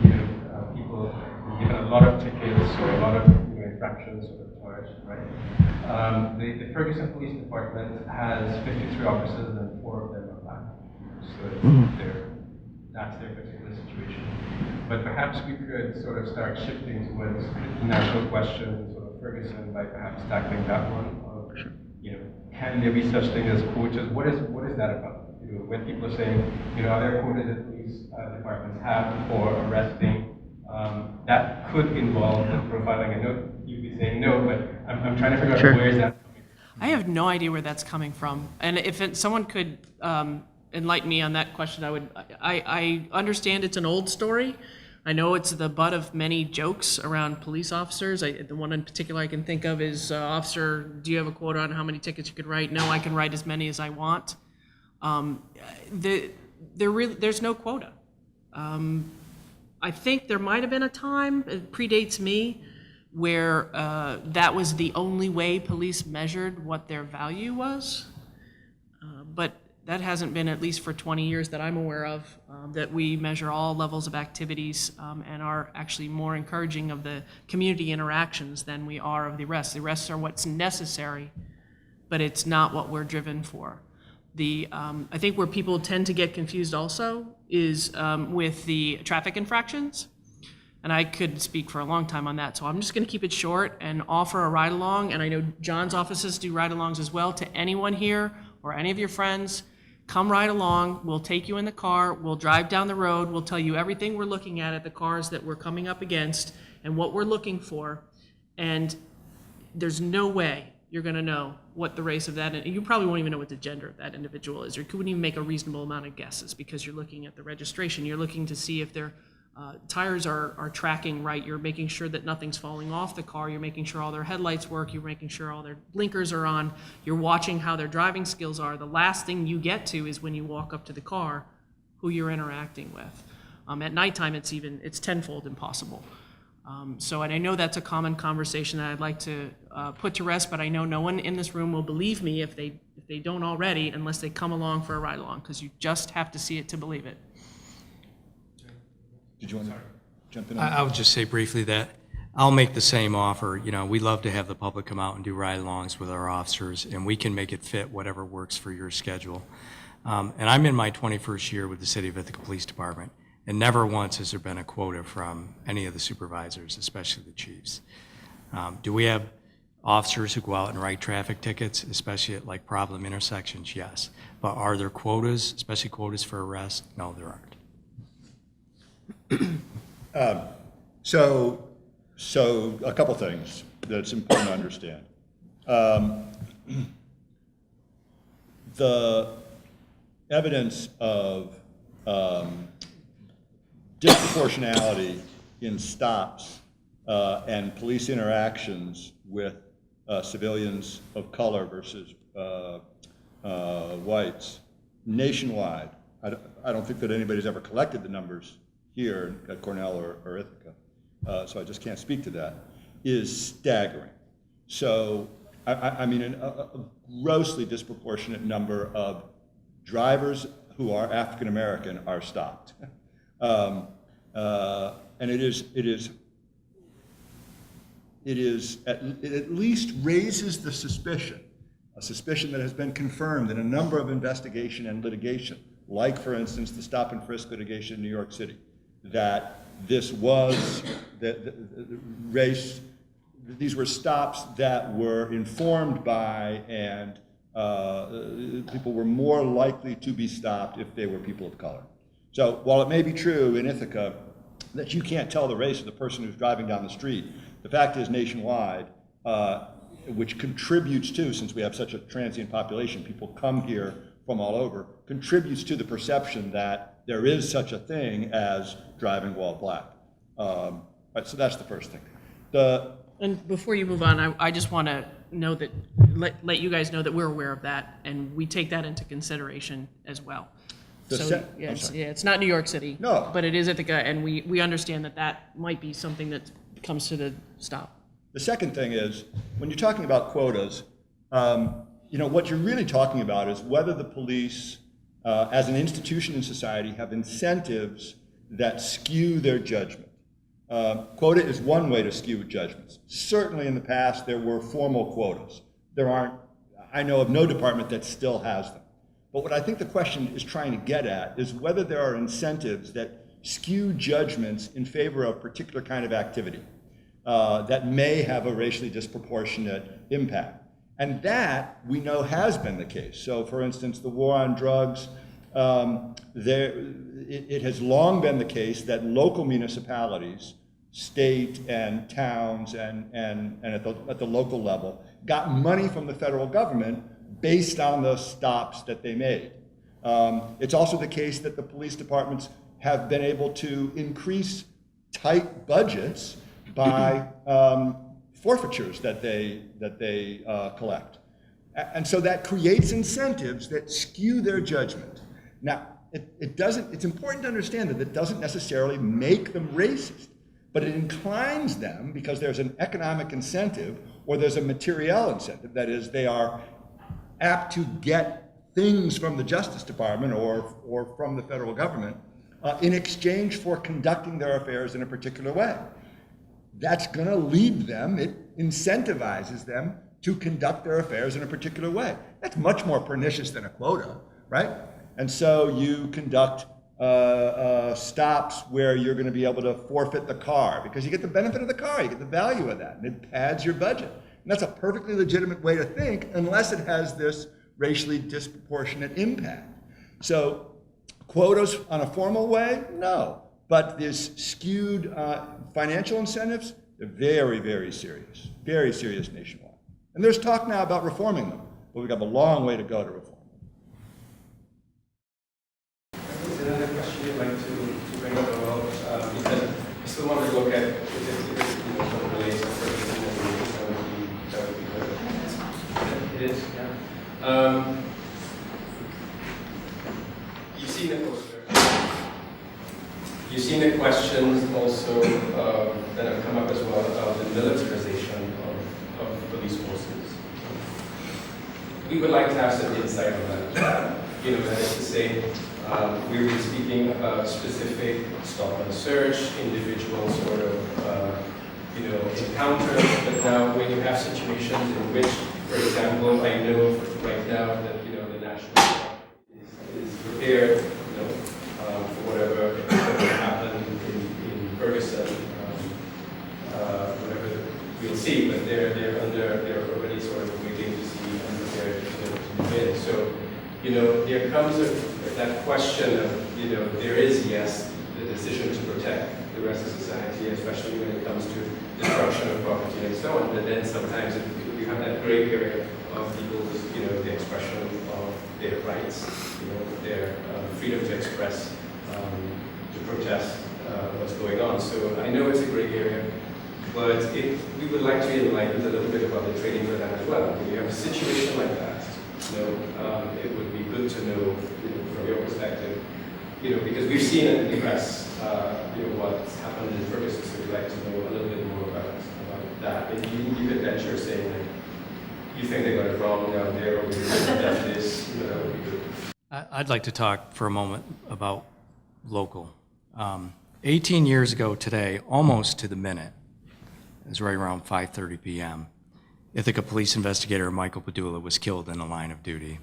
people given a lot of tickets or a lot of infractions sort of charged, right? The Ferguson Police Department has 53 officers and 4 of them are black. So that's their particular situation. But perhaps we could sort of start shifting towards national questions sort of Ferguson by perhaps tackling that one. Can there be such thing as quotas? What is that about? When people are saying, are there quotas that police departments have for arresting? That could involve the profiling. I know you'd be saying no, but I'm trying to figure out where is that coming from. I have no idea where that's coming from. And if someone could enlighten me on that question, I understand it's an old story. I know it's the butt of many jokes around police officers. The one in particular I can think of is, officer, do you have a quota on how many tickets you could write? No, I can write as many as I want. There's no quota. I think there might have been a time, it predates me, where that was the only way police measured what their value was. But that hasn't been, at least for 20 years that I'm aware of, that we measure all levels of activities and are actually more encouraging of the community interactions than we are of the arrests. The arrests are what's necessary, but it's not what we're driven for. I think where people tend to get confused also is with the traffic infractions. And I could speak for a long time on that, so I'm just gonna keep it short and offer a ride-along, and I know John's offices do ride-alongs as well, to anyone here or any of your friends. Come ride along, we'll take you in the car, we'll drive down the road, we'll tell you everything we're looking at the cars that we're coming up against and what we're looking for. And there's no way you're gonna know what the race of that, and you probably won't even know what the gender of that individual is, or you couldn't even make a reasonable amount of guesses because you're looking at the registration. You're looking to see if their tires are tracking right. You're making sure that nothing's falling off the car. You're making sure all their headlights work. You're making sure all their blinkers are on. You're watching how their driving skills are. The last thing you get to is when you walk up to the car, who you're interacting with. At nighttime, it's tenfold impossible. So, and I know that's a common conversation that I'd like to put to rest, but I know no one in this room will believe me if they don't already, unless they come along for a ride along, because you just have to see it to believe it. Did you want to jump in? I would just say briefly that I'll make the same offer. You know, we love to have the public come out and do ride-alongs with our officers, and we can make it fit whatever works for your schedule. And I'm in my 21st year with the City of Ithaca Police Department, and never once has there been a quota from any of the supervisors, especially the chiefs. Do we have officers who go out and write traffic tickets, especially at like problem intersections? Yes. But are there quotas, especially quotas for arrest? No, there aren't. So a couple things that's important to understand. The evidence of disproportionality in stops and police interactions with civilians of color versus whites nationwide. I don't think that anybody's ever collected the numbers here at Cornell or Ithaca, so I just can't speak to that, is staggering. So, I mean, a grossly disproportionate number of drivers who are African American are stopped. And it at least raises the suspicion, a suspicion that has been confirmed in a number of investigation and litigation, like, for instance, the stop and frisk litigation in New York City, that this was the race. These were stops that were informed by, and people were more likely to be stopped if they were people of color. So while it may be true in Ithaca that you can't tell the race of the person who's driving down the street, the fact is nationwide, which contributes to, since we have such a transient population, people come here from all over, contributes to the perception that there is such a thing as driving while black. Right, so that's the first thing. And before you move on, I just want to know that, let you guys know that we're aware of that, and we take that into consideration as well. So, it's not New York City, No. but it is Ithaca, and we understand that might be something that comes to the stop. The second thing is, when you're talking about quotas, what you're really talking about is whether the police, as an institution in society, have incentives that skew their judgment. Quota is one way to skew judgments. Certainly in the past there were formal quotas. I know of no department that still has them. But what I think the question is trying to get at is whether there are incentives that skew judgments in favor of a particular kind of activity that may have a racially disproportionate impact. And that, we know, has been the case. So, for instance, the war on drugs, it has long been the case that local municipalities, state and towns and at the local level, got money from the federal government based on the stops that they made. It's also the case that the police departments have been able to increase tight budgets by forfeitures that they collect. And so that creates incentives that skew their judgment. Now, it's important to understand that it doesn't necessarily make them racist, but it inclines them because there's an economic incentive or there's a material incentive. That is, they are apt to get things from the Justice Department or from the federal government in exchange for conducting their affairs in a particular way. That's going to lead them, it incentivizes them to conduct their affairs in a particular way. That's much more pernicious than a quota, right? And so you conduct stops where you're going to be able to forfeit the car because you get the benefit of the car, you get the value of that, and it pads your budget. And that's a perfectly legitimate way to think unless it has this racially disproportionate impact. So quotas on a formal way, no. But this skewed financial incentives, they're very, very serious nationwide. And there's talk now about reforming them, but we've got a long way to go to reform. Another question you'd like to bring up about, you said you still want to look at if it relates to Ferguson, that would be good. It is, yeah. You've seen the poster. You've seen the questions also that have come up as well about the militarization of police forces. We would like to have some insight on that as well. That is to say, we were speaking about specific stop and search, individual sort of, encounters, but now when you have situations in which, for example, I know right now that, the National Guard is prepared, for whatever happened in Ferguson, whatever we'll see, but they're already sort of waiting to see and prepared to win. So, there comes that question of, there is, yes, the decision to protect the rest of society, especially when it comes to destruction of property and so on, but then sometimes you have that gray area of people's, the expression of their rights, their freedom to express, to protest what's going on. So I know it's a gray area, but we would like to enlighten a little bit about the training for that as well. When you have a situation like that, it would be good to know, from your perspective, because we've seen it in the press, what's happened in Ferguson, so we'd like to know a little bit more about that. And you could venture saying, like, you think they got it wrong down there, or we that this, that would be good. I'd like to talk for a moment about local. 18 years ago today, almost to the minute, it was right around 5:30 p.m., Ithaca police investigator Michael Padula was killed in the line of duty.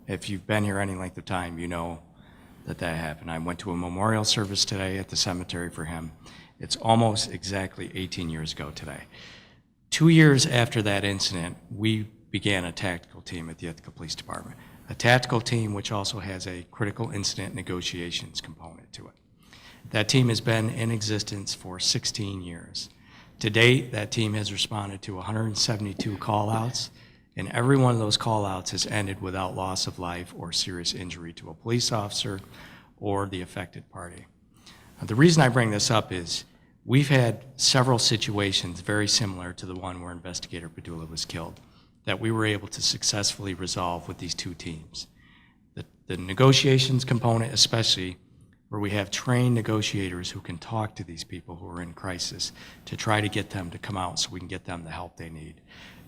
If you've been here any length of time, you know that happened. I went to a memorial service today at the cemetery for him. It's almost exactly 18 years ago today. 2 years after that incident, we began a tactical team at the Ithaca Police Department. A tactical team which also has a critical incident negotiations component to it. That team has been in existence for 16 years. To date, that team has responded to 172 call-outs, and every one of those call-outs has ended without loss of life or serious injury to a police officer or the affected party. The reason I bring this up is we've had several situations very similar to the one where Investigator Padula was killed that we were able to successfully resolve with these two teams. The negotiations component especially, where we have trained negotiators who can talk to these people who are in crisis to try to get them to come out so we can get them the help they need.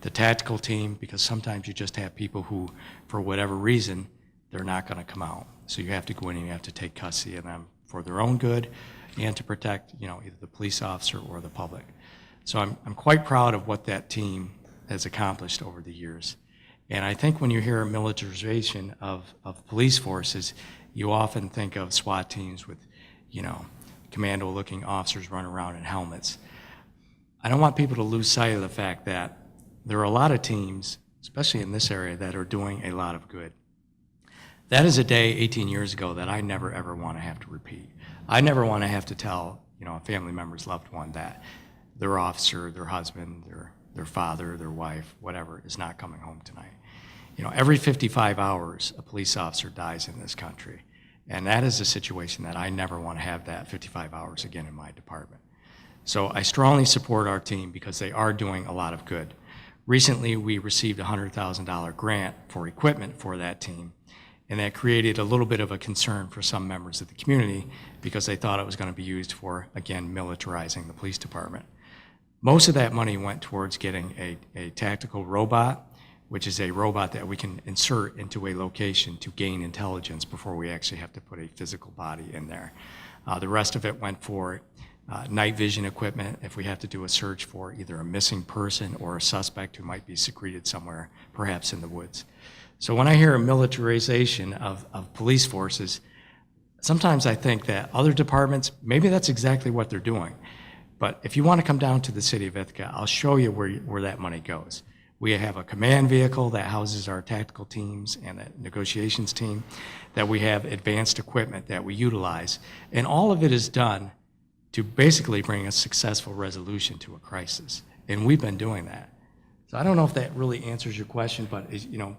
The tactical team, because sometimes you just have people who, for whatever reason, they're not going to come out. So you have to go in and you have to take custody of them for their own good and to protect, either the police officer or the public. So I'm quite proud of what that team has accomplished over the years. And I think when you hear a militarization of police forces, you often think of SWAT teams with, commando-looking officers running around in helmets. I don't want people to lose sight of the fact that there are a lot of teams, especially in this area, that are doing a lot of good. That is a day 18 years ago that I never ever want to have to repeat. I never want to have to tell, a family member's loved one that their officer, their husband, their father, their wife, whatever, is not coming home tonight. Every 55 hours, a police officer dies in this country. And that is a situation that I never want to have that 55 hours again in my department. So I strongly support our team because they are doing a lot of good. Recently, we received a $100,000 grant for equipment for that team, and that created a little bit of a concern for some members of the community because they thought it was going to be used for, again, militarizing the police department. Most of that money went towards getting a tactical robot, which is a robot that we can insert into a location to gain intelligence before we actually have to put a physical body in there. The rest of it went for night vision equipment if we have to do a search for either a missing person or a suspect who might be secreted somewhere, perhaps in the woods. So when I hear a militarization of police forces, sometimes I think that other departments, maybe that's exactly what they're doing. But if you want to come down to the city of Ithaca, I'll show you where that money goes. We have a command vehicle that houses our tactical teams and a negotiations team, that we have advanced equipment that we utilize, and all of it is done to basically bring a successful resolution to a crisis. And we've been doing that. So I don't know if that really answers your question, but you know,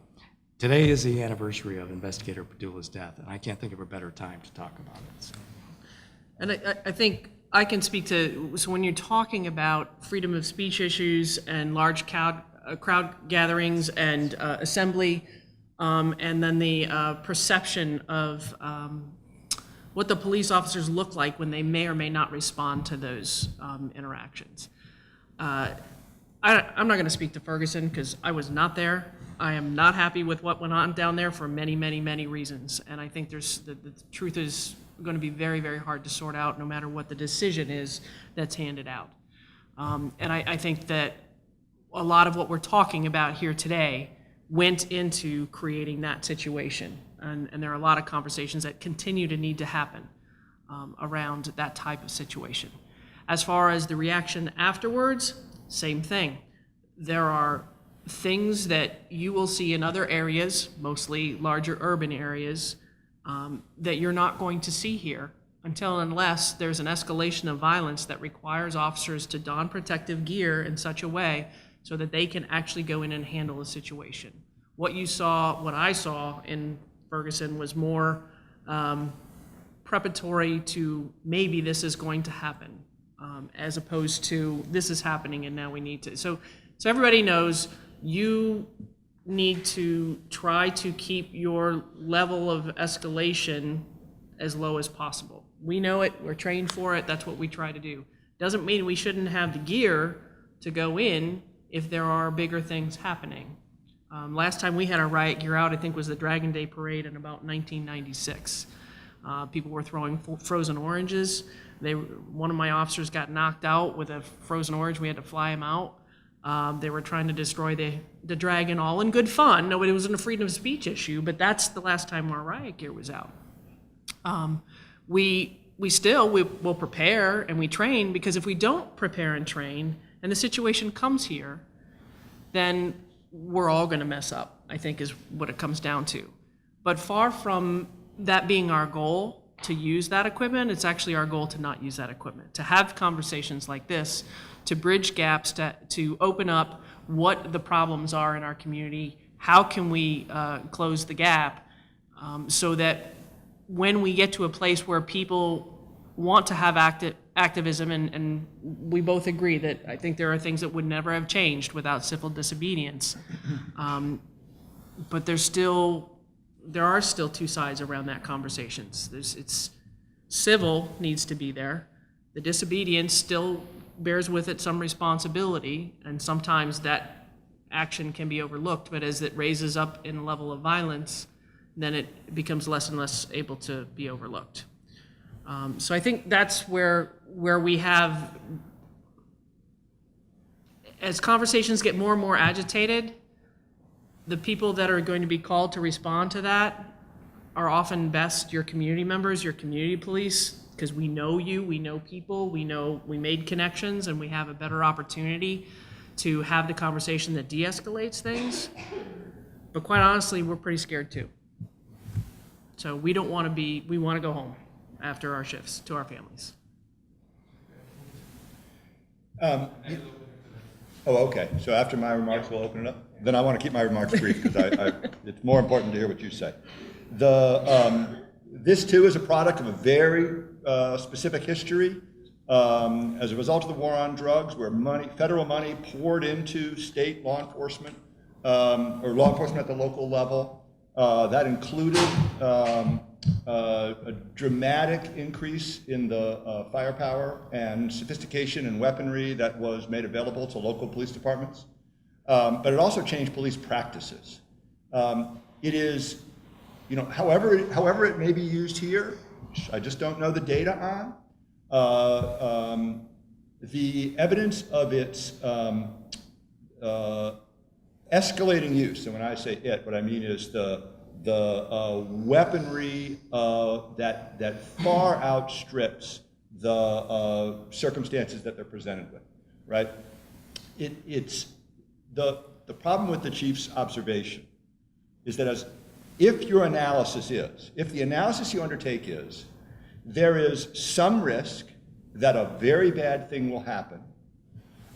today is the anniversary of Investigator Padula's death, and I can't think of a better time to talk about it. So. And I think I can speak to, so when you're talking about freedom of speech issues and large crowd gatherings and assembly, and then the perception of what the police officers look like when they may or may not respond to those interactions. I'm not going to speak to Ferguson because I was not there. I am not happy with what went on down there for many, many, many reasons. And I think the truth is going to be very, very hard to sort out no matter what the decision is that's handed out. And I think that a lot of what we're talking about here today went into creating that situation. And there are a lot of conversations that continue to need to happen around that type of situation. As far as the reaction afterwards, same thing. There are things that you will see in other areas, mostly larger urban areas, that you're not going to see here until unless there's an escalation of violence that requires officers to don protective gear in such a way so that they can actually go in and handle a situation. What I saw in Ferguson was more preparatory to maybe this is going to happen, as opposed to this is happening and now we need to. So everybody knows you need to try to keep your level of escalation as low as possible. We know it, we're trained for it, that's what we try to do. Doesn't mean we shouldn't have the gear to go in if there are bigger things happening. Last time we had our riot gear out, I think, was the Dragon Day Parade in about 1996. People were throwing frozen oranges. One of my officers got knocked out with a frozen orange. We had to fly him out. They were trying to destroy the dragon, all in good fun. No, it wasn't a freedom of speech issue, but that's the last time our riot gear was out. We will prepare and we train, because if we don't prepare and train and the situation comes here, then we're all going to mess up, I think, is what it comes down to. But far from that being our goal to use that equipment, it's actually our goal to not use that equipment, to have conversations like this, to bridge gaps, to open up what the problems are in our community, how can we close the gap, so that when we get to a place where people want to have activism, and we both agree that I think there are things that would never have changed without civil disobedience, but there are still two sides around that conversation. Civil needs to be there. The disobedience still bears with it some responsibility, and sometimes that action can be overlooked, but as it raises up in level of violence, then it becomes less and less able to be overlooked. So I think that's where we have, as conversations get more and more agitated, the people that are going to be called to respond to that are often best your community members, your community police, because we know you, we know people, we know we made connections, and we have a better opportunity to have the conversation that de-escalates things. But quite honestly, we're pretty scared too. So we want to go home after our shifts to our families. Okay. So after my remarks, we'll open it up? Then I want to keep my remarks brief because it's more important to hear what you say. This too is a product of a very specific history. As a result of the war on drugs, where federal money poured into state law enforcement, or law enforcement at the local level, that included a dramatic increase in the firepower and sophistication and weaponry that was made available to local police departments. But it also changed police practices. It is, however it may be used here, which I just don't know the data the evidence of its escalating use, and when I say it, what I mean is the weaponry that far outstrips the circumstances that they're presented with, right? It's the problem with the chief's observation is that if the analysis you undertake is, there is some risk that a very bad thing will happen,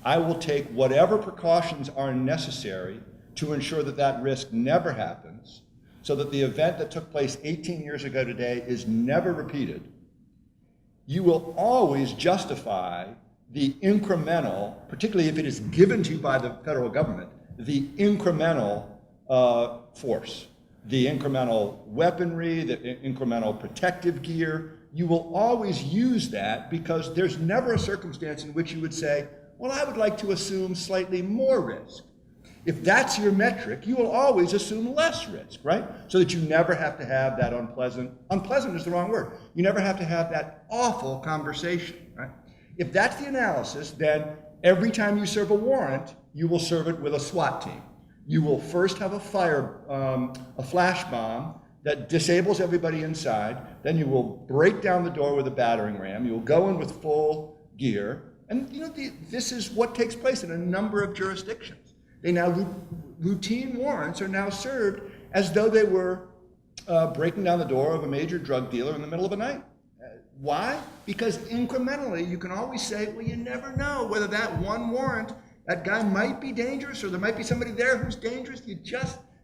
I will take whatever precautions are necessary to ensure that that risk never happens, so that the event that took place 18 years ago today is never repeated. You will always justify the incremental, particularly if it is given to you by the federal government, the incremental force, the incremental weaponry, the incremental protective gear. You will always use that because there's never a circumstance in which you would say, well, I would like to assume slightly more risk. If that's your metric, you will always assume less risk, right? So that you never have to have that unpleasant is the wrong word. You never have to have that awful conversation, right? If that's the analysis, then every time you serve a warrant, you will serve it with a SWAT team. You will first have a flash bomb that disables everybody inside. Then you will break down the door with a battering ram. You will go in with full gear. And this is what takes place in a number of jurisdictions. They now, routine warrants are now served as though they were breaking down the door of a major drug dealer in the middle of the night. Why? Because incrementally, you can always say, well, you never know whether that one warrant, that guy might be dangerous, or there might be somebody there who's dangerous.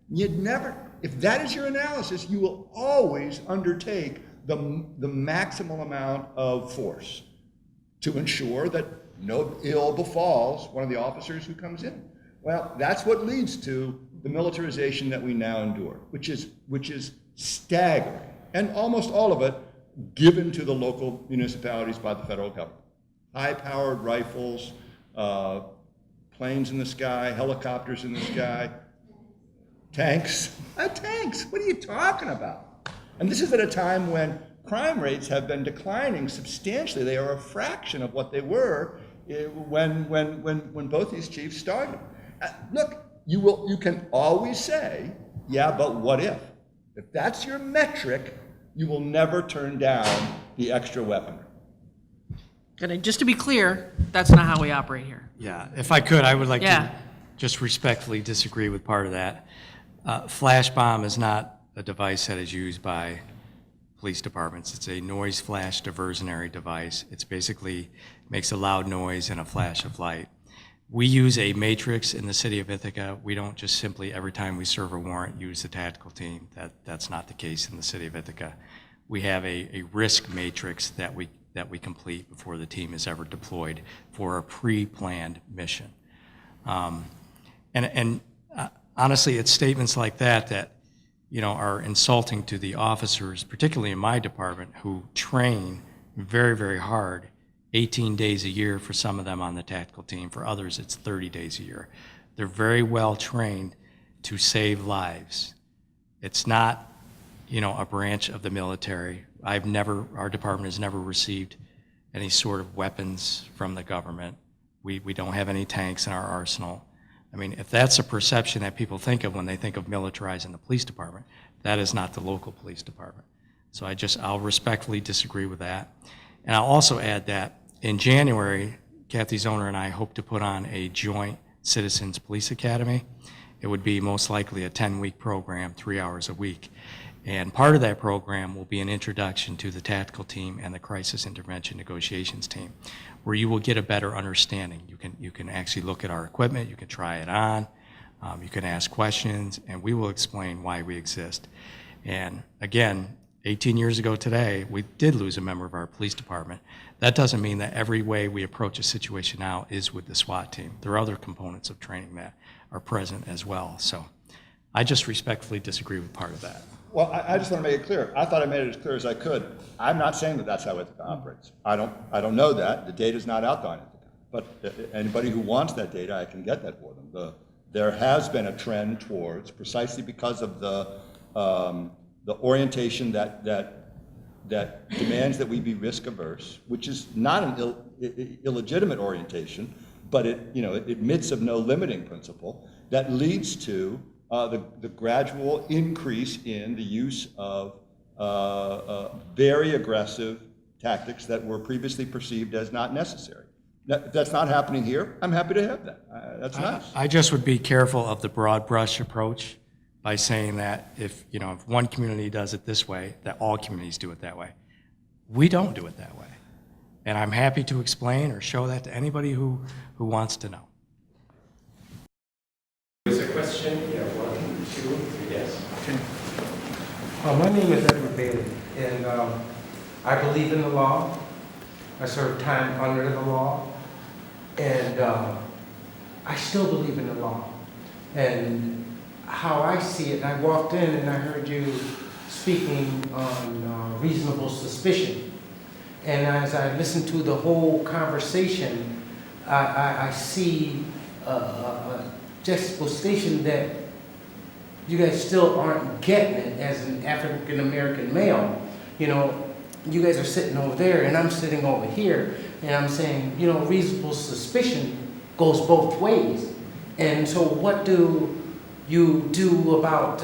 You'd never, if that is your analysis, you will always undertake the maximal amount of force to ensure that no ill befalls one of the officers who comes in. Well, that's what leads to the militarization that we now endure, which is staggering, and almost all of it given to the local municipalities by the federal government. High-powered rifles, planes in the sky, helicopters in the sky, tanks. Tanks, what are you talking about? And this is at a time when crime rates have been declining substantially. They are a fraction of what they were when both these chiefs started. Look, you can always say, yeah, but what if? If that's your metric, you will never turn down the extra weaponry. Just to be clear, that's not how we operate here. Yeah, if I could, I would like to just respectfully disagree with part of that. Flash bomb is not a device that is used by police departments. It's a noise flash diversionary device. It's basically makes a loud noise and a flash of light. We use a matrix in the city of Ithaca. We don't just simply, every time we serve a warrant, use the tactical team. That's not the case in the city of Ithaca. We have a risk matrix that we complete before the team is ever deployed for a pre-planned mission. Honestly, it's statements like that are insulting to the officers, particularly in my department, who train very, very hard, 18 days a year for some of them on the tactical team. For others, it's 30 days a year. They're very well trained to save lives. It's not, a branch of the military. Our department has never received any sort of weapons from the government. We don't have any tanks in our arsenal. I mean, if that's a perception that people think of when they think of militarizing the police department, that is not the local police department. So I'll respectfully disagree with that. And I'll also add that in January, Kathy Zoner and I hope to put on a joint Citizens Police Academy. It would be most likely a 10-week program, 3 hours a week. And part of that program will be an introduction to the tactical team and the crisis intervention negotiations team, where you will get a better understanding. You can actually look at our equipment, you can try it on, you can ask questions, and we will explain why we exist. And again, 18 years ago today, we did lose a member of our police department. That doesn't mean that every way we approach a situation now is with the SWAT team. There are other components of training that are present as well. So I just respectfully disagree with part of that. Well, I just want to make it clear. I thought I made it as clear as I could. I'm not saying that that's how Ithaca operates. I don't know that. The data's not out on Ithaca. But anybody who wants that data, I can get that for them. There has been a trend towards, precisely because of the orientation that that demands that we be risk averse, which is not an illegitimate orientation, but it admits of no limiting principle, that leads to the gradual increase in the use of very aggressive tactics that were previously perceived as not necessary. If that's not happening here, I'm happy to have that. That's nice. I just would be careful of the broad brush approach by saying that if one community does it this way, that all communities do it that way. We don't do it that way. And I'm happy to explain or show that to anybody who wants to know. There's a question. Yeah, 1, 2, yes. My name is Edward Bailey, and I believe in the law. I served time under the law, and I still believe in the law. And how I see it, I walked in and I heard you speaking on reasonable suspicion. And as I listened to the whole conversation, I see a juxtaposition that you guys still aren't getting it as an African American male. You guys are sitting over there and I'm sitting over here, and I'm saying, reasonable suspicion goes both ways. And so what do you do about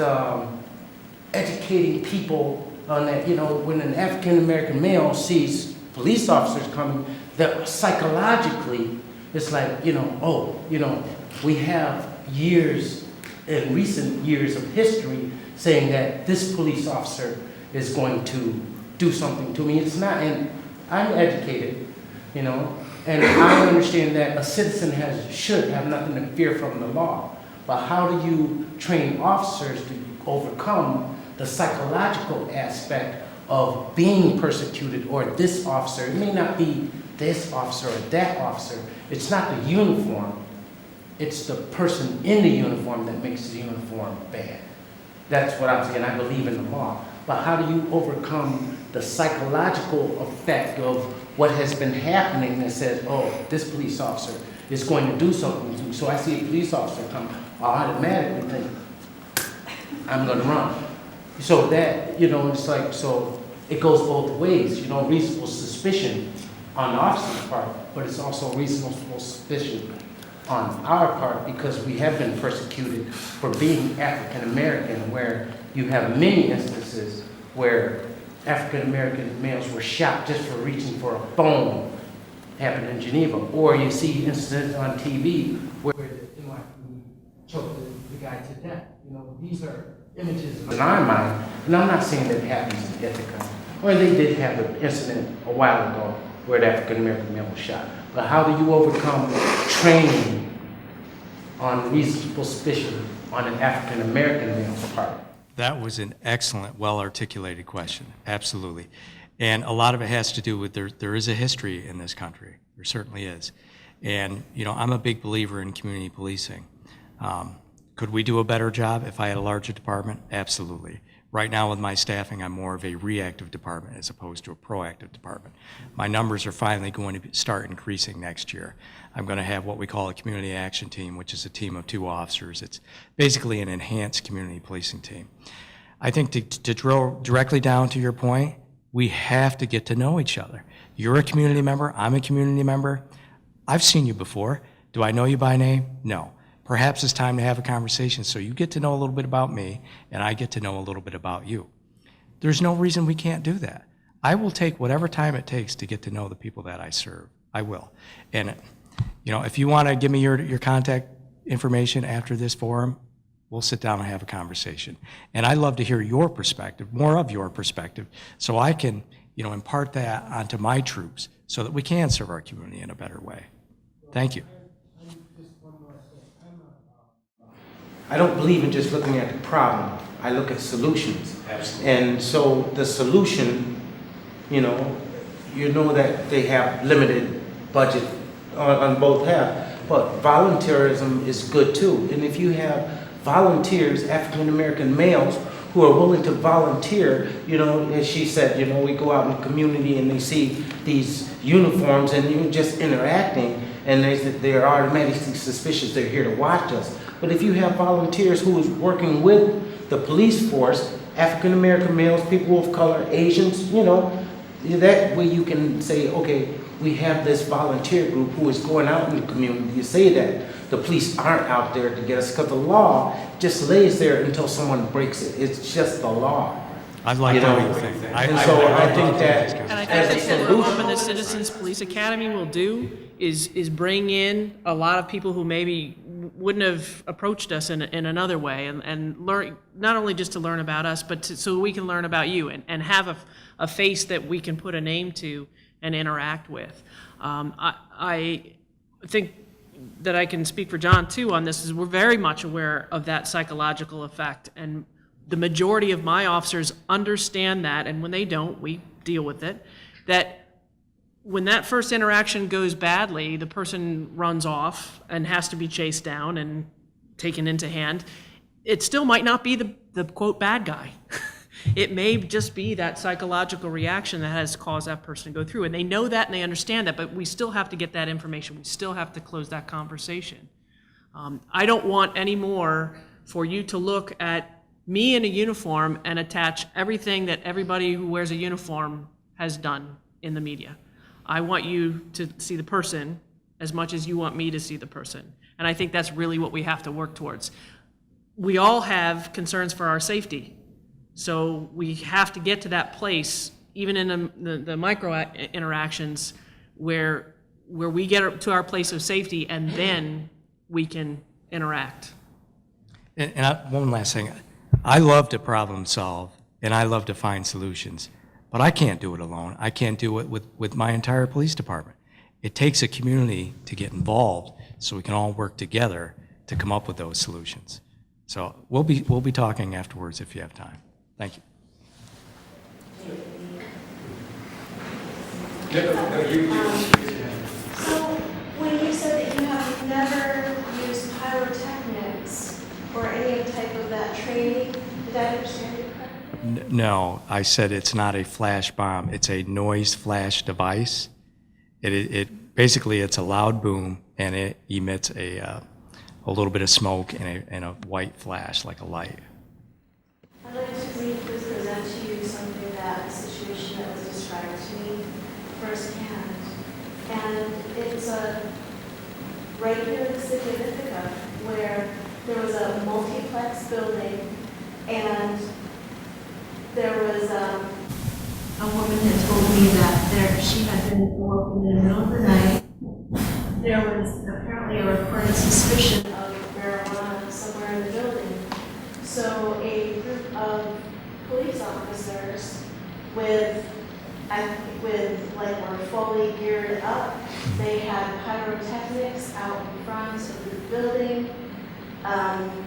educating people on that, when an African American male sees police officers coming, that psychologically it's like, we have years and recent years of history saying that this police officer is going to do something to me. It's not, and I'm educated, and I understand that a citizen should have nothing to fear from the law. But how do you train officers to overcome the psychological aspect of being persecuted, or this officer? It may not be this officer or that officer. It's not the uniform. It's the person in the uniform that makes the uniform bad. That's what I'm saying. I believe in the law. But how do you overcome the psychological effect of what has been happening that says, oh, this police officer is going to do something to me? So I see a police officer come, I automatically think, I'm going to run. So that, it's like, so it goes both ways, reasonable suspicion on the officer's part, but it's also reasonable suspicion on our part, because we have been persecuted for being African American, where you have many instances where African American males were shot just for reaching for a phone. Happened in Geneva. Or you see incidents on TV where choked the guy to death. These are images in our mind, and I'm not saying that it happens in Ithaca. Or they did have an incident a while ago where an African American male was shot. But how do you overcome training on reasonable suspicion on an African American male's part? That was an excellent, well-articulated question. Absolutely. And a lot of it has to do with there is a history in this country. There certainly is. And, I'm a big believer in community policing. Could we do a better job if I had a larger department? Absolutely. Right now with my staffing, I'm more of a reactive department as opposed to a proactive department. My numbers are finally going to start increasing next year. I'm going to have what we call a community action team, which is a team of 2 officers. It's basically an enhanced community policing team. I think to drill directly down to your point, we have to get to know each other. You're a community member, I'm a community member. I've seen you before. Do I know you by name? No. Perhaps it's time to have a conversation so you get to know a little bit about me and I get to know a little bit about you. There's no reason we can't do that. I will take whatever time it takes to get to know the people that I serve. I will. And if you want to give me your contact information after this forum, we'll sit down and have a conversation. And I'd love to hear your perspective, more of your perspective, so I can impart that onto my troops so that we can serve our community in a better way. Thank you. I don't believe in just looking at the problem. I look at solutions. Absolutely. And so the solution, that they have limited budget on both halves, but volunteerism is good too. And if you have volunteers, African American males, who are willing to volunteer, as she said, we go out in the community and they see these uniforms and you're just interacting and they're automatically suspicious they're here to watch us. But if you have volunteers who is working with the police force African American males, people of color, Asians, you know, that way you can say, okay, we have this volunteer group who is going out in the community. You say that the police aren't out there to get us, because the law just lays there until someone breaks it. It's just the law. I'd like You to know, know what you think. and so I think that And I as a think that's what solution, the Citizens Police Academy will do, is bring in a lot of people who maybe wouldn't have approached us in another way, and learn, not only just to learn about us, but so we can learn about you, and have a face that we can put a name to and interact with. I think that I can speak for John too on this, is we're very much aware of that psychological effect, and the majority of my officers understand that, and when they don't, we deal with it, that when that first interaction goes badly, the person runs off and has to be chased down and taken into hand. It still might not be the quote bad guy. It may just be that psychological reaction that has caused that person to go through. And they know that and they understand that, but we still have to get that information. We still have to close that conversation. I don't want any more for you to look at me in a uniform and attach everything that everybody who wears a uniform has done in the media. I want you to see the person as much as you want me to see the person. And I think that's really what we have to work towards. We all have concerns for our safety. So we have to get to that place, even in the micro interactions, where we get to our place of safety, and then we can interact. One last thing. I love to problem solve, and I love to find solutions, but I can't do it alone. I can't do it with my entire police department. It takes a community to get involved so we can all work together to come up with those solutions. So we'll be talking afterwards if you have time. Thank you. So when you said that you have never used pyrotechnics or any type of that training, did I understand you correctly? No, I said it's not a flash bomb. It's a noise flash device. It basically, it's a loud boom, and it emits a little bit of smoke and a white flash like a light. I'd like to briefly present to you something a situation that was described to me firsthand. And it's right here in the city of Ithaca, where there was a multiplex building, and there was a woman that told me that she had been working in the middle of the night. There was apparently a reported suspicion of marijuana somewhere in the building. So a group of police officers were fully geared up. They had pyrotechnics out in front of the building.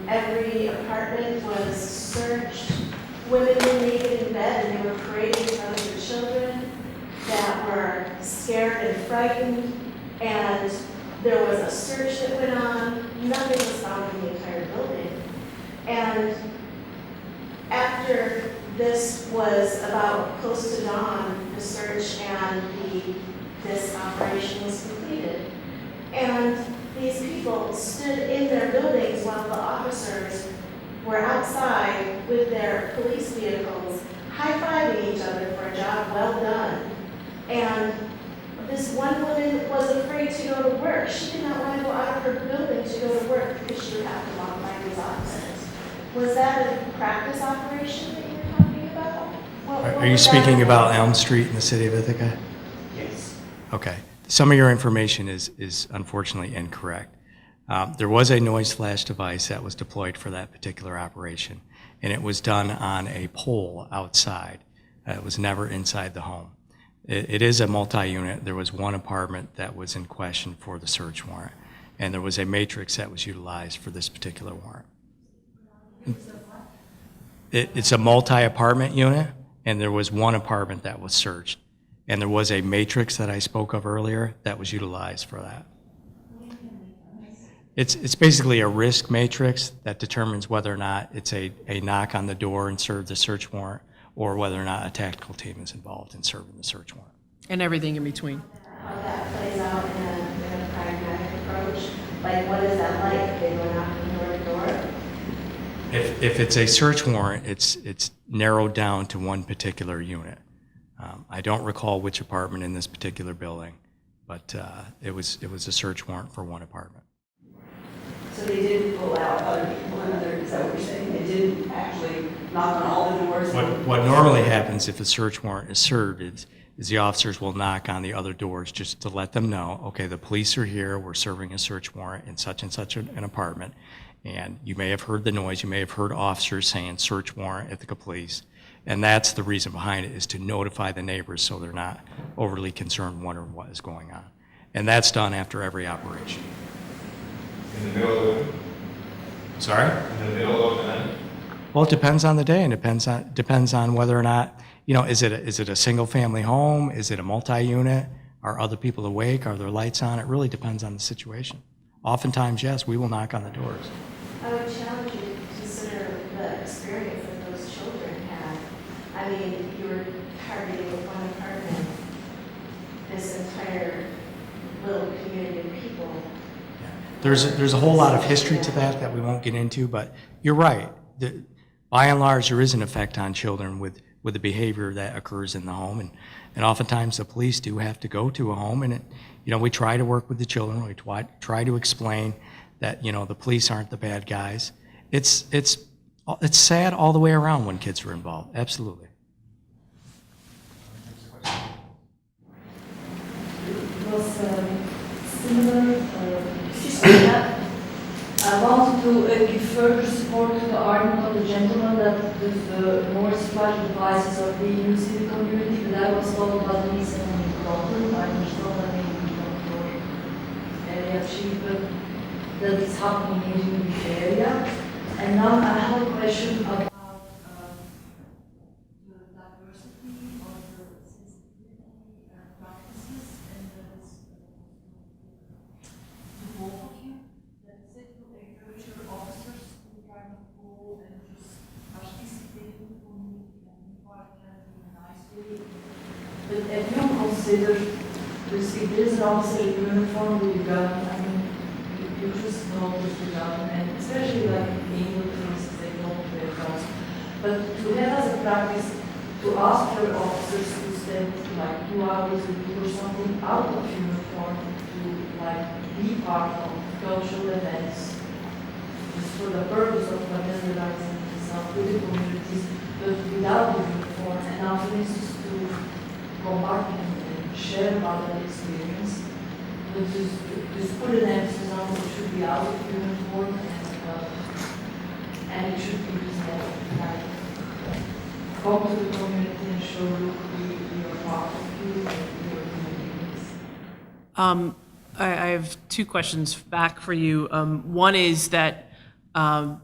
Every apartment was searched. Women were naked in bed, and they were parading in front of their children that were scared and frightened. And there was a search that went on. Nothing was found in the entire building. And after this was about close to dawn, the search and this operation was completed. And these people stood in their buildings while the officers were outside with their police vehicles, high-fiving each other for a job well done. And this one woman was afraid to go to work. She did not want to go out of her building to go to work because she would have to walk by these officers. Was that a practice operation that you were talking about? Are you speaking about Elm Street in the city of Ithaca? yes. Okay. Some of your information is unfortunately incorrect. There was a noise flash device that was deployed for that particular operation, and it was done on a pole outside. It was never inside the home. It is a multi-unit. There was one apartment that was in question for the search warrant, and there was a matrix that was utilized for this particular warrant. It's a multi-apartment unit, and there was one apartment that was searched, and there was a matrix that I spoke of earlier that was utilized for that. It's basically a risk matrix that determines whether or not it's a knock on the door and serve the search warrant, or whether or not a tactical team is involved in serving the search warrant. And everything in between. How that plays out in a pragmatic approach? Like, what is that like? They go knock on door to door? If it's a search warrant, it's narrowed down to one particular unit. I don't recall which apartment in this particular building, but it was a search warrant for one apartment. So they didn't pull out other people and other, is that what you're saying? They didn't actually knock on all the doors? What normally happens if a search warrant is served is the officers will knock on the other doors just to let them know, okay, the police are here, we're serving a search warrant in such and such an apartment, and you may have heard the noise, you may have heard officers saying search warrant, Ithaca police, and that's the reason behind it, is to notify the neighbors so they're not overly concerned wondering what is going on. And that's done after every operation. In the middle of Sorry? in the middle of the night? Well, it depends on the day, and depends on whether or not, is it a single family home? Is it a multi-unit? Are other people awake? Are there lights on? It really depends on the situation. Oftentimes, yes, we will knock on the doors. I would challenge you to consider the experience that those children had. I mean, you were targeting with one apartment, this entire little community of people. There's a whole lot of history to that we won't get into, but you're right. By and large, there is an effect on children with the behavior that occurs in the home, and oftentimes the police do have to go to a home, and we try to work with the children. We try to explain that the police aren't the bad guys. It's sad all the way around when kids are involved. Absolutely. It was similar. I wanted to give further support to the argument of the gentleman that the noise flash devices are being used in the community, but I was told that it is only a problem. I understand that maybe not your area chief, but that is happening here in the area. And now I have a question about the diversity or the sensitivity practices and to both of you. That's it, to encourage your officers to kind of go and just participate in the community and be part of it in a nice way. But if you consider, if there's an officer in uniform with a gun, I mean, you just know with the gun, and especially like in England, for instance, they don't wear guns. But to have as a practice to ask your officers to spend like 2 hours a week or something out of uniform to like be part of cultural events, just for the purpose of familiarizing themselves with the communities, but without the uniform, and now for instance to go back and share about that experience, but just put an emphasis on it should be out of uniform and it should be just like come to the community and show, look, we are part of you and we are doing this. I have two questions back for you. One is that, and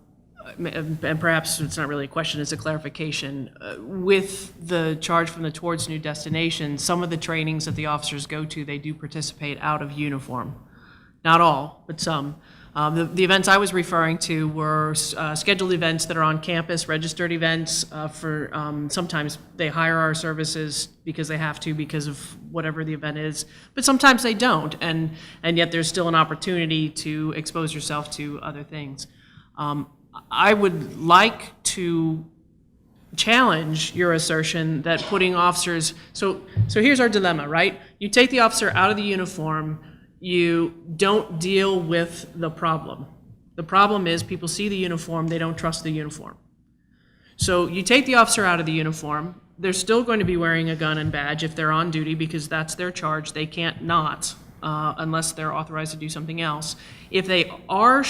perhaps it's not really a question, it's a clarification. With the charge from the Towards New Destinations, some of the trainings that the officers go to, they do participate out of uniform. Not all, but some. The events I was referring to were scheduled events that are on campus, registered events sometimes they hire our services because they have to because of whatever the event is, but sometimes they don't, and yet there's still an opportunity to expose yourself to other things. I would like to challenge your assertion that putting officers, so here's our dilemma, right? You take the officer out of the uniform, you don't deal with the problem. The problem is people see the uniform, they don't trust the uniform. So you take the officer out of the uniform, they're still going to be wearing a gun and badge if they're on duty because that's their charge. They can't not unless they're authorized to do something else. If they are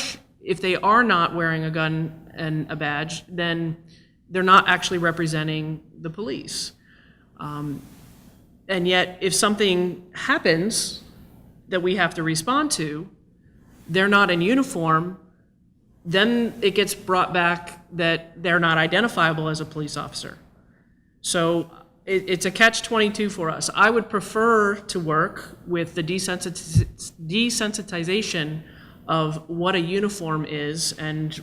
not wearing a gun and a badge, then they're not actually representing the police. And yet, if something happens that we have to respond to, they're not in uniform, then it gets brought back that they're not identifiable as a police officer. So it's a catch-22 for us. I would prefer to work with the desensitization of what a uniform is, and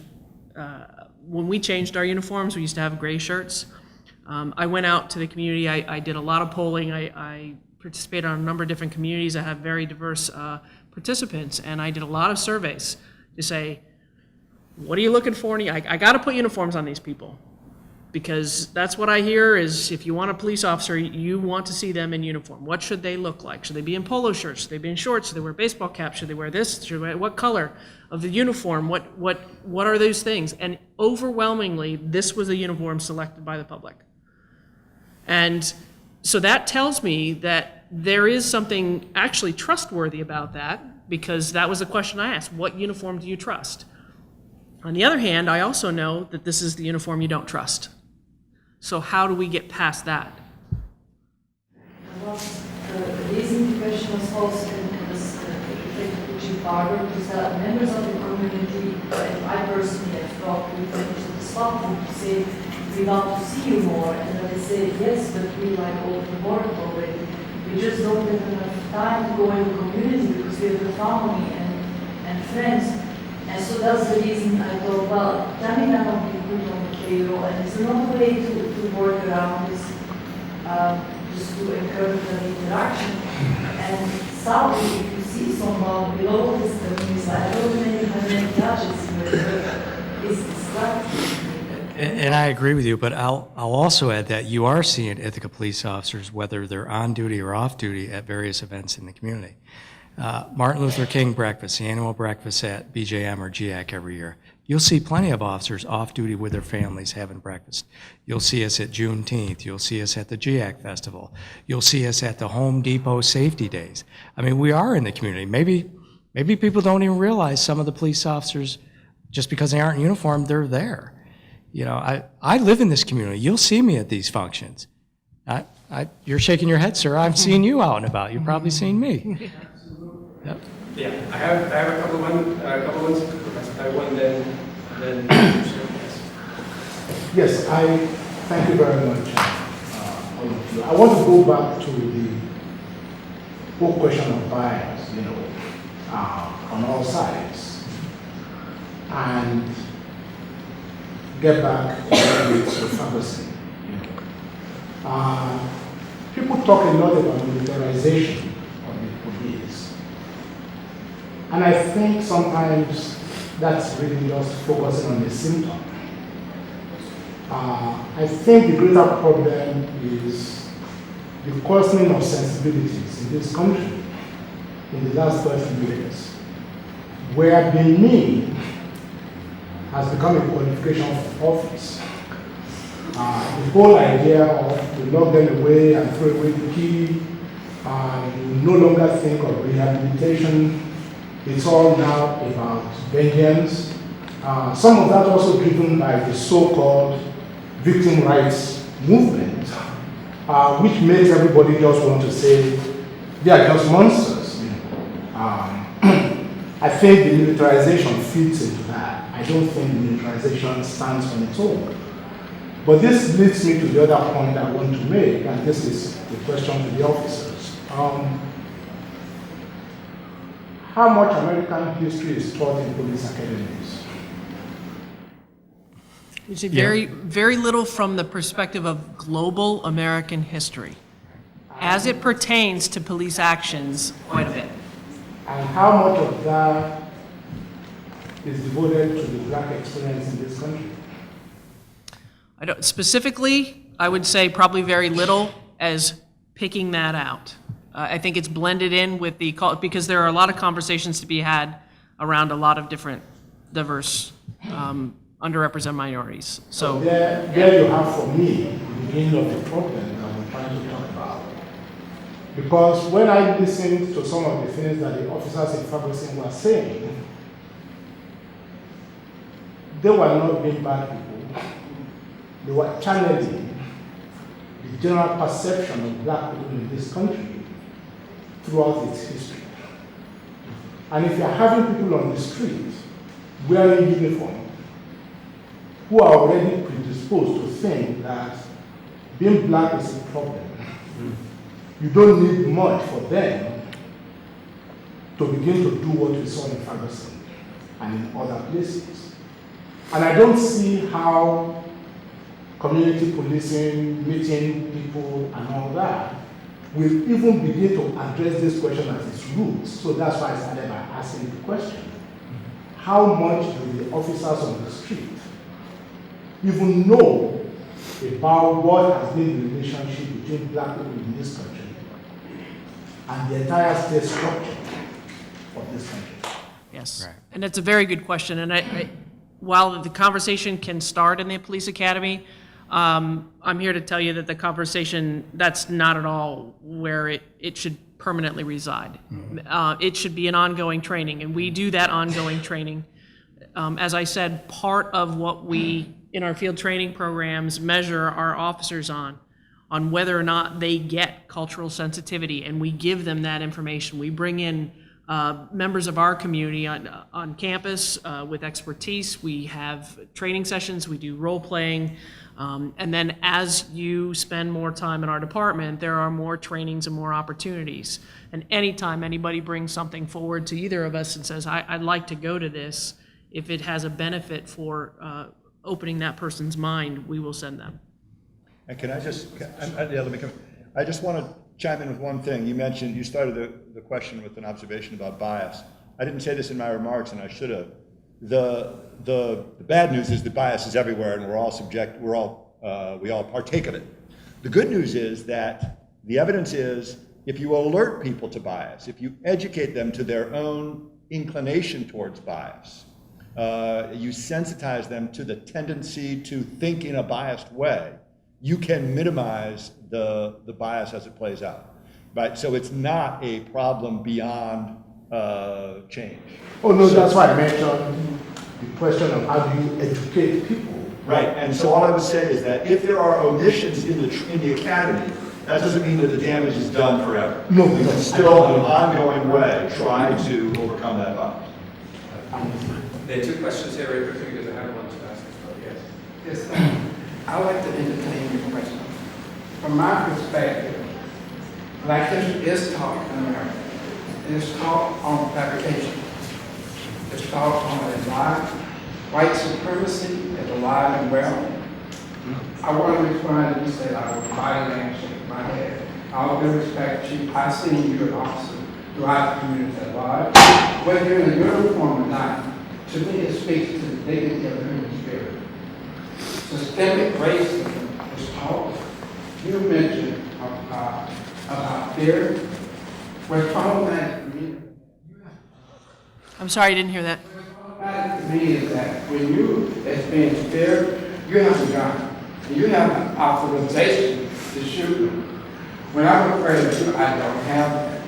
when we changed our uniforms, we used to have gray shirts. I went out to the community, I did a lot of polling, I participated on a number of different communities that have very diverse participants, and I did a lot of surveys to say, what are you looking for? I got to put uniforms on these people, because that's what I hear is if you want a police officer, you want to see them in uniform. What should they look like? Should they be in polo shirts? Should they be in shorts? Should they wear baseball caps? Should they wear this? Should they wear, what color of the uniform? What are those things? And overwhelmingly, this was a uniform selected by the public. And so that tells me that there is something actually trustworthy about that, because that was the question I asked. What uniform do you trust? On the other hand, I also know that this is the uniform you don't trust. So how do we get past that? Well, the reason the question was also in this Chief Barber, because members of the community, and I personally have talked with members of the staff group to say, we want to see you more, and then they say, yes, but we like open the work already. We just don't have enough time to go in the community because we have the family and friends. And so that's the reason I thought, well, that may not be put on the payroll, and it's another way to work around this, just to encourage an interaction. And sadly, if you see someone below this community, I don't really have many gadgets in it, it's distracting. And I agree with you, but I'll also add that you are seeing Ithaca police officers, whether they're on duty or off duty, at various events in the community. Martin Luther King breakfast, the annual breakfast at BJM or GIAC every year. You'll see plenty of officers off duty with their families having breakfast. You'll see us at Juneteenth. You'll see us at the GIAC festival. You'll see us at the Home Depot safety days. I mean, we are in the community. Maybe people don't even realize some of the police officers, just because they aren't in uniform, they're there. You know, I live in this community. You'll see me at these functions. You're shaking your head, sir. I've seen you out and about. You've probably seen me. Yep. Yeah, I have a couple ones. One then. Yes, I thank you very much, all of you. I want to go back to the whole question of bias, on all sides, and get back to Ferguson. People talk a lot about militarization of the police, and I think sometimes that's really just focusing on the symptom. I think the greater problem is the questioning of sensibilities in this country in the last 30 years, where being mean has become a qualification for office. The whole idea of you lock them away and throw away the key, you no longer think of rehabilitation. It's all now about vengeance. Some of that also driven by the so-called victim rights movement, which makes everybody just want to say they are just monsters. I think the militarization fits into that. I don't think the militarization stands on its own. But this leads me to the other point I want to make, and this is the question to the officers. How much American history is taught in police academies? You see very little from the perspective of global American history. As it pertains to police actions, quite a bit. And how much of that is devoted to the black experience in this country? Specifically, I would say probably very little as picking that out. I think it's blended in with because there are a lot of conversations to be had around a lot of different diverse underrepresented minorities. So there you have for me the beginning of the problem that we're trying to talk about. Because when I listened to some of the things that the officers in Ferguson were saying, they were not being bad people. They were channeling the general perception of black people in this country throughout its history. And if you're having people on the street wearing uniform who are already predisposed to think that being black is a problem, you don't need much for them to begin to do what we saw in Ferguson and in other places. And I don't see how community policing, meeting people and all that will even begin to address this question at its roots. So that's why I started by asking the question. how much do the officers on the street even know about what has been the relationship between black people in this country and the entire state structure of this country? Yes, Right. and it's a very good question, and while the conversation can start in the police academy, I'm here to tell you that the conversation, that's not at all where it should permanently reside. It should be an ongoing training, and we do that ongoing training. As I said, part of what we, in our field training programs, measure our officers on whether or not they get cultural sensitivity, and we give them that information. We bring in members of our community on campus with expertise. We have training sessions, we do role playing, and then as you spend more time in our department, there are more trainings and more opportunities. And anytime anybody brings something forward to either of us and says, I'd like to go to this, if it has a benefit for opening that person's mind, we will send them. And can I just, I just want to chime in with one thing. You mentioned, you started the question with an observation about bias. I didn't say this in my remarks, and I should have. The bad news is that bias is everywhere, and we all partake of it. The good news is that the evidence is, if you alert people to bias, if you educate them to their own inclination towards bias, you sensitize them to the tendency to think in a biased way, you can minimize the bias as it plays out, right? So it's not a problem beyond change. Oh no, that's why I mentioned the question of how do you educate people. Right, and so all I would say is that if there are omissions in the academy, that doesn't mean that the damage is done forever. No, we can still, in an ongoing way, try to overcome that bias. There are two questions here very quickly because I have one to ask. Yes, I would like to entertain your question. From my perspective, Black history is taught in America. It is taught on fabrication. It's taught on a lie. White supremacy is alive and well. I want to respond to you said I would body language shake my head. All due respect, Chief, I've seen you an officer throughout the community at large. Whether you're in a uniform or not, to me it speaks to the dignity of the human spirit. Systemic racism is taught. You mentioned about fear. We're problematic for me. I'm sorry, I didn't hear that. What's problematic to me is that when you experience fear, you have a gun. You have an authorization to shoot. When I'm afraid of you, I don't have that.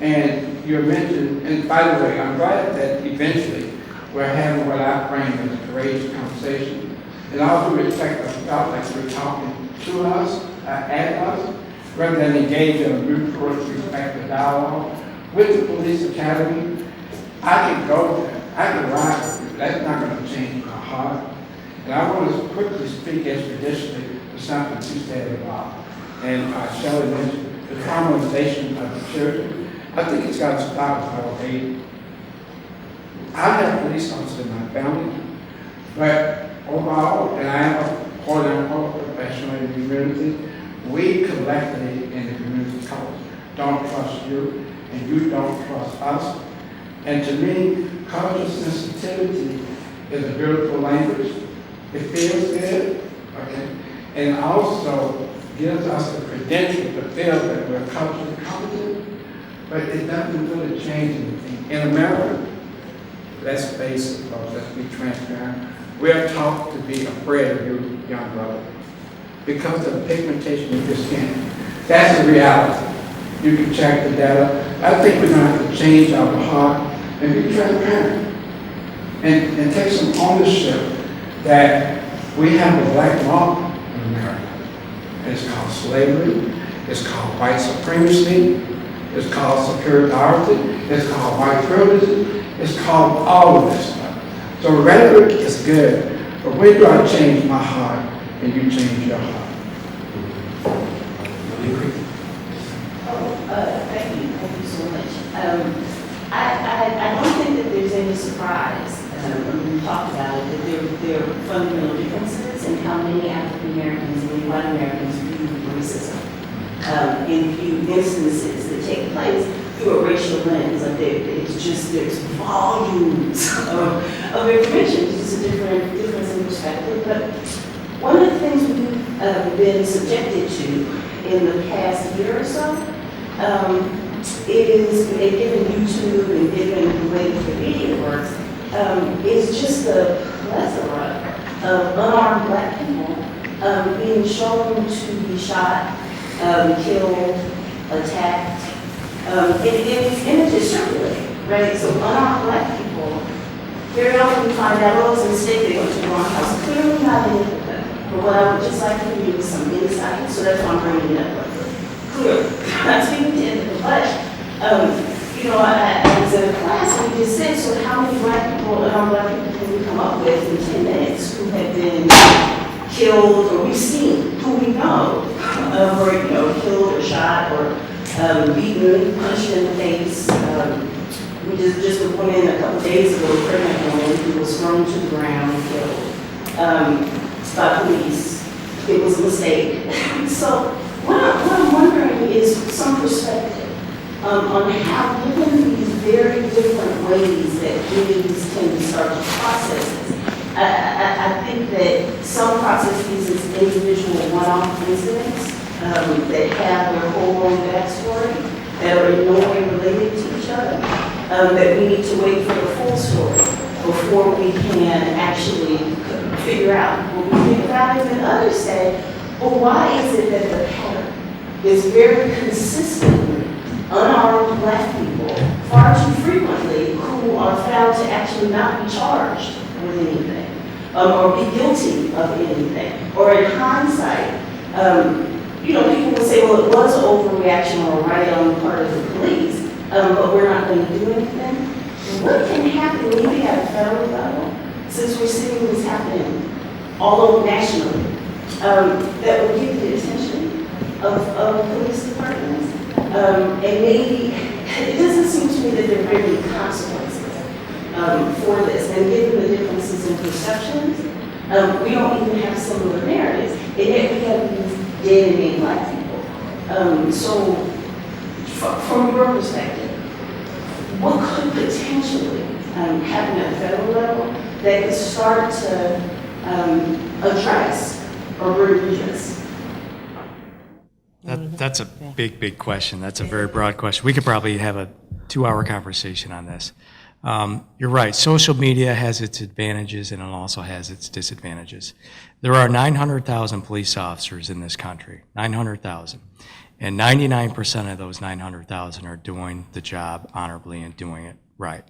And you mentioned, and by the way, I'm glad that eventually we're having what I frame as a courageous conversation. And all due respect, I felt like we're talking to us, at us, rather than engage in a mutual respectful dialogue with the police academy. I can go there. I can ride with you. That's not going to change my heart. And I want to quickly speak expeditiously to something you said about, and Shelley mentioned, the traumatization of the children. I think it's got to stop with our aid. I have police officers in my family, but overall, and I am a quote-unquote professional in the community, we collectively in the community college don't trust you, and you don't trust us. And to me, cultural sensitivity is a beautiful language. It feels good, okay? And also gives us the credential to feel that we're culturally competent, but it doesn't really change anything. In America, let's face it, folks, let's be transparent. We're taught to be afraid of you, young brother, because of the pigmentation of your skin. That's the reality. You can check the data. I think we're going to have to change our heart and be transparent and take some ownership that we have a black law in America. It's called slavery. It's called white supremacy. It's called superiority. It's called white privilege. It's called all of this stuff. So rhetoric is good, but when do I change my heart and you change your heart? Thank you so much. I don't think that there's any surprise when we talk about it, that there are fundamental differences in how many African Americans and white Americans view racism in few instances that take place. through a racial lens. Like it's just, there's volumes of information. It's just a difference in perspective. But one of the things we've been subjected to in the past year or so is, given YouTube and given the way the media works, is just the plethora of unarmed Black people being shown to be shot, killed, attacked, and it's images circulating, right? So unarmed Black people, very often we find out, oh, it's a mistake, they went to the wrong house. Clearly not any of them. But what I would just like to give you is some insight, so that's why I'm bringing it up. Clearly, I'm speaking to anything, but you know, I was in a class and we just said, so how many Black people, Black people can we come up with in 10 minutes who have been killed, or we've seen, who we know, or, you know, killed or shot or beaten, punched in the face. We just a woman a couple days ago, a pregnant woman who was thrown to the ground and killed by police. It was a mistake. So what I'm wondering is some perspective on how, given these very different ways that communities tend to start to process this, I think that some process these as individual one-off incidents that have their whole own backstory that are in no way related to each other, that we need to wait for the full story before we can actually figure out what we figure out. And then others say, well, why is it that the pattern is very consistently unarmed Black people far too frequently who are found to actually not be charged with anything, or be guilty of anything, or in hindsight, you know, people will say, well, it was an overreaction or a riot on the part of the police, but we're not going to do anything. What can happen maybe at a federal level, since we're seeing this happening all over nationally, that will get the attention of police departments? And maybe, it doesn't seem to me that there are very many consequences for this. And given the differences in perceptions, we don't even have similar narratives. And yet we have these dead and named Black people. So, from your perspective, what could potentially happen at the federal level that could start to address or redress? That's a big question. That's a very broad question. We could probably have a 2-hour conversation on this. You're right. Social media has its advantages and it also has its disadvantages. There are 900,000 police officers in this country, 900,000. And 99% of those 900,000 are doing the job honorably and doing it right.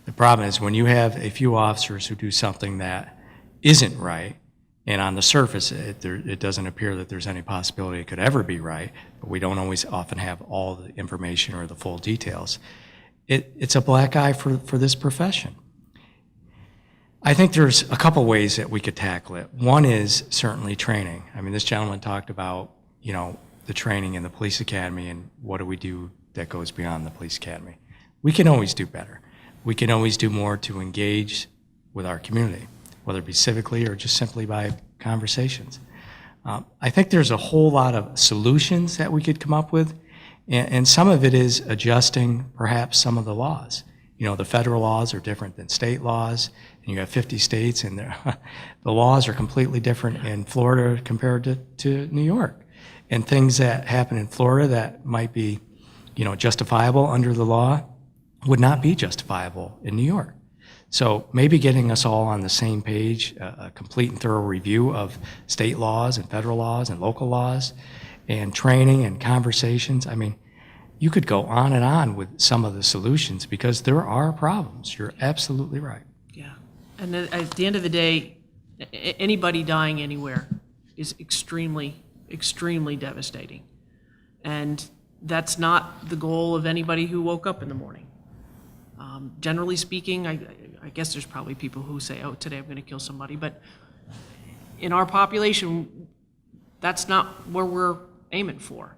The problem is when you have a few officers who do something that isn't right, and on the surface, it doesn't appear that there's any possibility it could ever be right, but we don't always often have all the information or the full details. It's a black eye for this profession. I think there's a couple ways that we could tackle it. One is certainly training. I mean, this gentleman talked about, you know, the training in the police academy and what do we do that goes beyond the police academy. We can always do better. We can always do more to engage with our community, whether it be civically or just simply by conversations. I think there's a whole lot of solutions that we could come up with, and some of it is adjusting perhaps some of the laws. You know, the federal laws are different than state laws, and you have 50 states, and the laws are completely different in Florida compared to New York. And things that happen in Florida that might be, you know, justifiable under the law would not be justifiable in New York. So maybe getting us all on the same page, a complete and thorough review of state laws and federal laws and local laws and training and conversations. I mean, you could go on and on with some of the solutions because there are problems. You're absolutely right. Yeah. And then at the end of the day, anybody dying anywhere is extremely devastating. And that's not the goal of anybody who woke up in the morning. Generally speaking, I guess there's probably people who say, oh, today I'm going to kill somebody, but in our population, that's not where we're aiming for.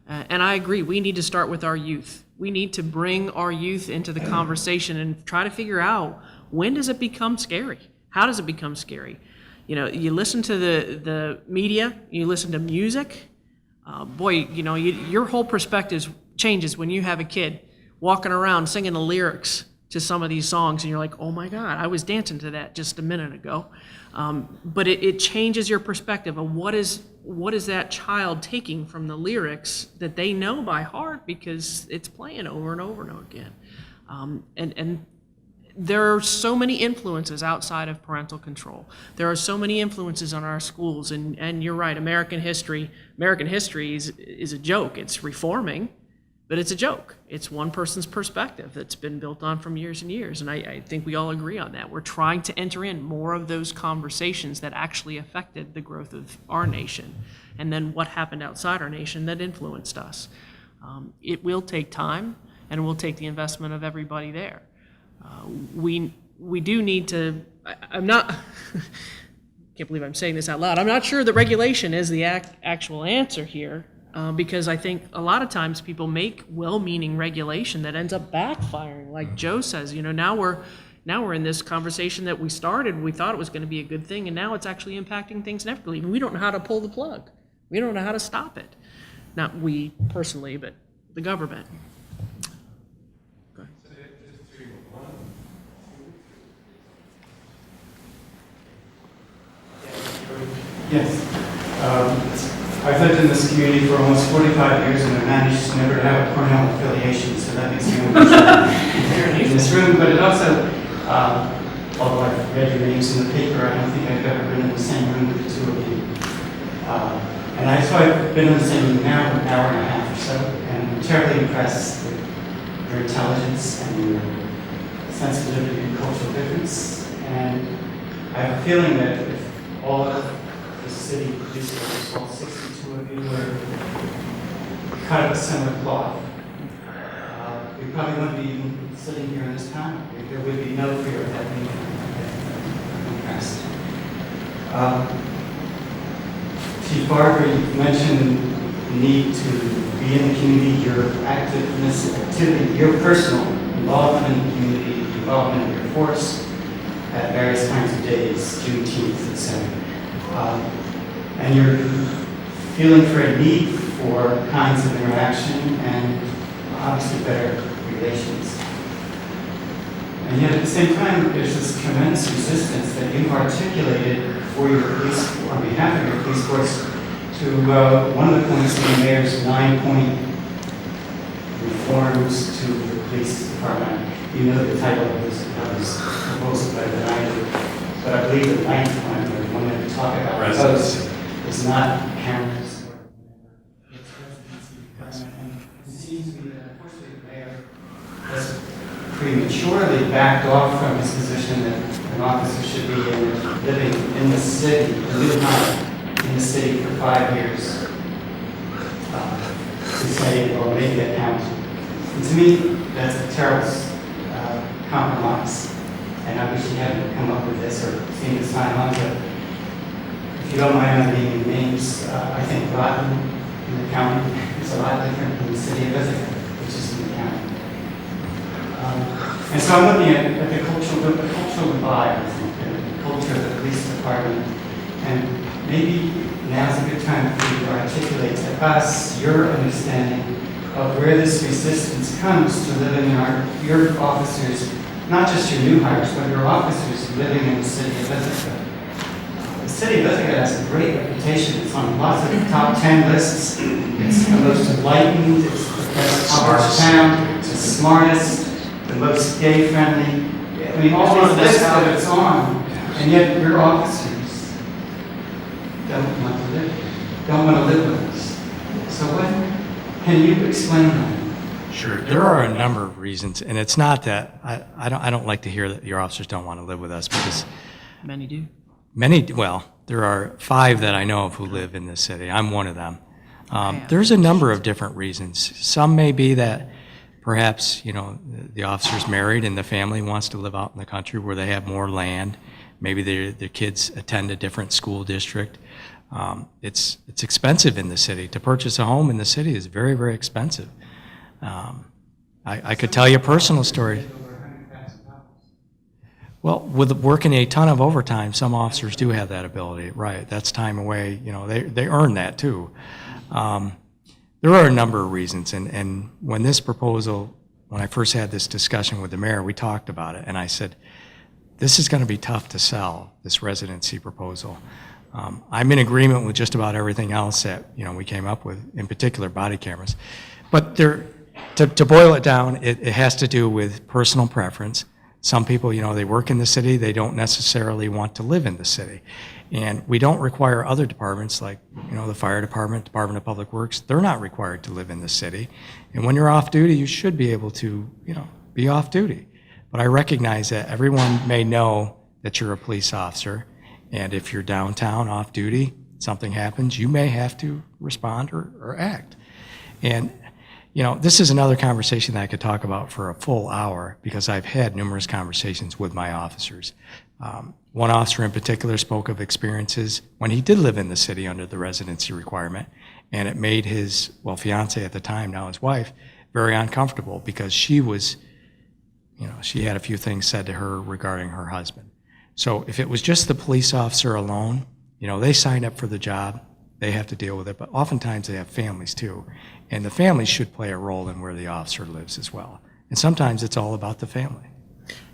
And I agree, we need to start with our youth. We need to bring our youth into the conversation and try to figure out, when does it become scary? How does it become scary? You know, you listen to the media, you listen to music, boy, you know, your whole perspectives changes when you have a kid walking around singing the lyrics to some of these songs, and you're like, oh my God, I was dancing to that just a minute ago. But it changes your perspective of what is that child taking from the lyrics that they know by heart because it's playing over and over and over again. And there are so many influences outside of parental control. There are so many influences on our schools, and you're right, American history is a joke. It's reforming, but it's a joke. It's one person's perspective that's been built on from years and years, and I think we all agree on that. We're trying to enter in more of those conversations that actually affected the growth of our nation, and then what happened outside our nation that influenced us. It will take time, and it will take the investment of everybody there. We do need to, I'm not, can't believe I'm saying this out loud, I'm not sure that regulation is the actual answer here, because I think a lot of times people make well-meaning regulation that ends up backfiring. Like Joe says, now we're in this conversation that we started, we thought it was going to be a good thing, and now it's actually impacting things negatively. We don't know how to pull the plug. We don't know how to stop it. Not we personally, but the government. Yes. I've lived in this community for almost 45 years and I managed never to have a Cornell affiliation, so that makes me unusual in this room. But it also, although I've read your names in the paper, I don't think I've ever been in the same room with the two of you. So I've been in the same room now for an hour and a half or so, and I'm terribly impressed with your intelligence and your sensitivity and cultural difference. And I have a feeling that if all of the city police officers, all 62 of you, were cut of a similar cloth, we probably wouldn't be even sitting here in this panel. There would be no fear of that being impressed. Chief Barber, you mentioned the need to be in the community, your activity, your personal involvement in the community, involvement in your force at various kinds of days, Juneteenth, etc. And you're feeling for a need for kinds of interaction and obviously better relations. And yet at the same time, there's this tremendous resistance that you've articulated for your police, on behalf of your police force, to one of the points in the mayor's 9-point reforms to the police department. You know the title of this proposal better than I do, but I believe the 9th one, the one that we talk about most, is not cameras or whatever. It's residency requirement. And it seems to me that unfortunately the mayor has prematurely backed off from his position that an officer should be living in the city, a new hire in the city for 5 years. To say, well, maybe that counts. And to me, that's a terrible compromise. And I wish you hadn't come up with this or seen this time on, but if you don't mind my naming names, I think Groton in the county is a lot different than the city of Ithaca, which is in the county. And so I'm looking at the cultural divide, I think, the culture of the police department, and maybe now's a good time for you to articulate to us your understanding of where this resistance comes to living in your officers, not just your new hires, but your officers living in the city of Ithaca. The city of Ithaca has a great reputation. It's on lots of top 10 lists. It's the most enlightened, it's the best college town, it's the smartest, the most gay-friendly. I mean, all these lists that it's on, and yet your officers don't want to live here, don't want to live with us. So what? Can you explain that? Sure. There are a number of reasons, and it's not that I don't like to hear that your officers don't want to live with us, because Many do. well, there are 5 that I know of who live in this city. I'm one of them. There's a number of different reasons. Some may be that perhaps, the officer's married and the family wants to live out in the country where they have more land. Maybe their kids attend a different school district. It's expensive in the city. To purchase a home in the city is very, very expensive. I could tell you a personal story. Well, with working a ton of overtime, some officers do have that ability, right? That's time away, they earn that too. There are a number of reasons, and when this proposal, when I first had this discussion with the mayor, we talked about it, and I said, this is going to be tough to sell, this residency proposal. I'm in agreement with just about everything else that we came up with, in particular body cameras. But to boil it down, it has to do with personal preference. Some people, they work in the city, they don't necessarily want to live in the city. And we don't require other departments like, the fire department, Department of Public Works, they're not required to live in the city. And when you're off duty, you should be able to, be off duty. But I recognize that everyone may know that you're a police officer, and if you're downtown off duty, something happens, you may have to respond or act. And this is another conversation that I could talk about for a full hour because I've had numerous conversations with my officers. One officer in particular spoke of experiences when he did live in the city under the residency requirement, and it made his, fiance at the time, now his wife, very uncomfortable because she was, she had a few things said to her regarding her husband. So if it was just the police officer alone, they signed up for the job, they have to deal with it, but oftentimes they have families too. And the family should play a role in where the officer lives as well. And sometimes it's all about the family.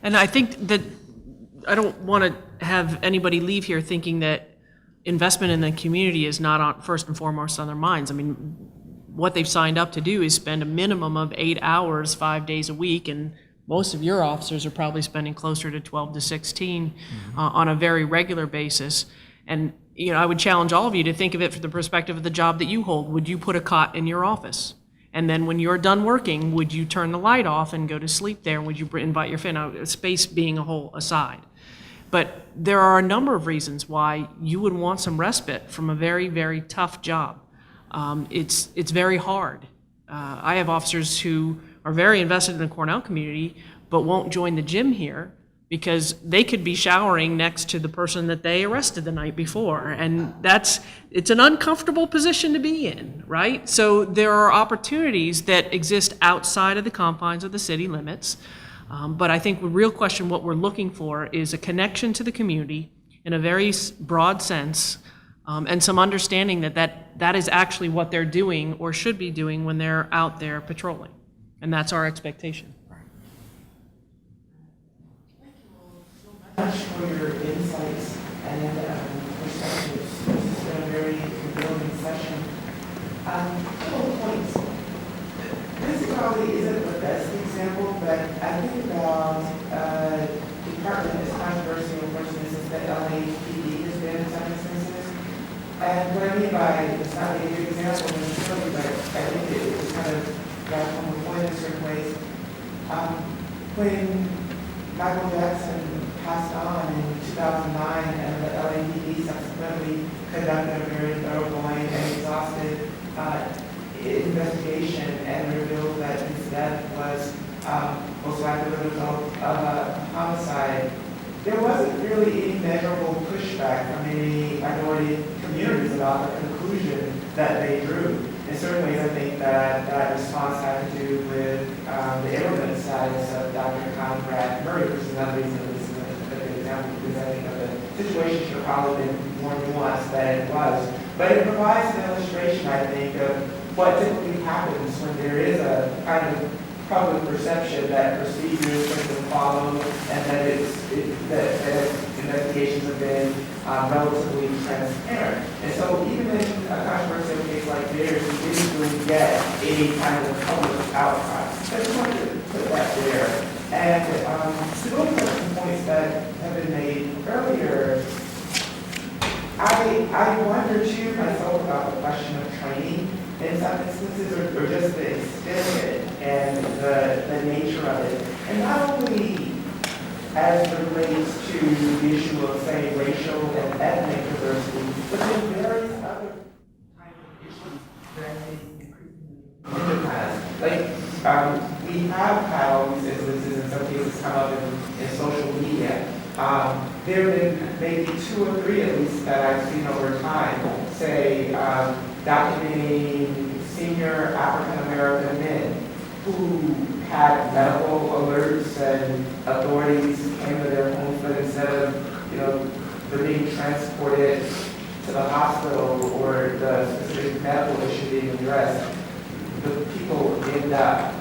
And I think that I don't want to have anybody leave here thinking that investment in the community is not first and foremost on their minds. I mean, what they've signed up to do is spend a minimum of 8 hours, 5 days a week, and most of your officers are probably spending closer to 12 to 16 on a very regular basis. And I would challenge all of you to think of it from the perspective of the job that you hold. Would you put a cot in your office? And then when you're done working, would you turn the light off and go to sleep there? And would you invite your family? Now, space being a whole aside. But there are a number of reasons why you would want some respite from a very, very tough job. It's very hard. I have officers who are very invested in the Cornell community, but won't join the gym here because they could be showering next to the person that they arrested the night before. And it's an uncomfortable position to be in, right? So there are opportunities that exist outside of the confines of the city limits. But I think the real question, what we're looking for is a connection to the community in a very broad sense, and some understanding that is actually what they're doing or should be doing when they're out there patrolling. And that's our expectation. Thank you for your insights and perspectives. This has been a very revealing session. Couple points. This probably isn't the best example, but I think about a department as controversial, for instance, that LAPD has been in some instances. And what I mean by it's not a good example necessarily, but I think it was kind of got home the point in certain ways. When Michael Jackson passed on in 2009 and the LAPD subsequently conducted a very thoroughgoing and exhaustive investigation and revealed that his death was most likely the result of a homicide. There wasn't really any measurable pushback from any minority communities about the conclusion that they drew. In certain ways, I think that response had to do with the immigrant status of Dr. Conrad Murray, which is another reason that this is a good example, because I think the situation should have probably been more nuanced than it was. But it provides an illustration, I think, of what typically happens when there is a kind of public perception that procedures have been followed and that that investigations have been relatively transparent. And so even in a controversial case like theirs, we didn't really get any kind of public outcry. I just wanted to put that there. And to go into some points that have been made earlier, I wonder too myself about the question of training in some instances, or just the extent of it and the nature of it. And not only as it relates to the issue of, say, racial and ethnic diversity, but in various other kind of issues that they increasingly emphasize. Like, we have had all these instances, in some cases, come up in social media. There have been maybe 2 or 3 at least that I've seen over time, say, documenting senior African American men who had medical alerts and authorities came to their homes, but instead of they're being transported to the hospital or the specific medical issue being addressed, end up,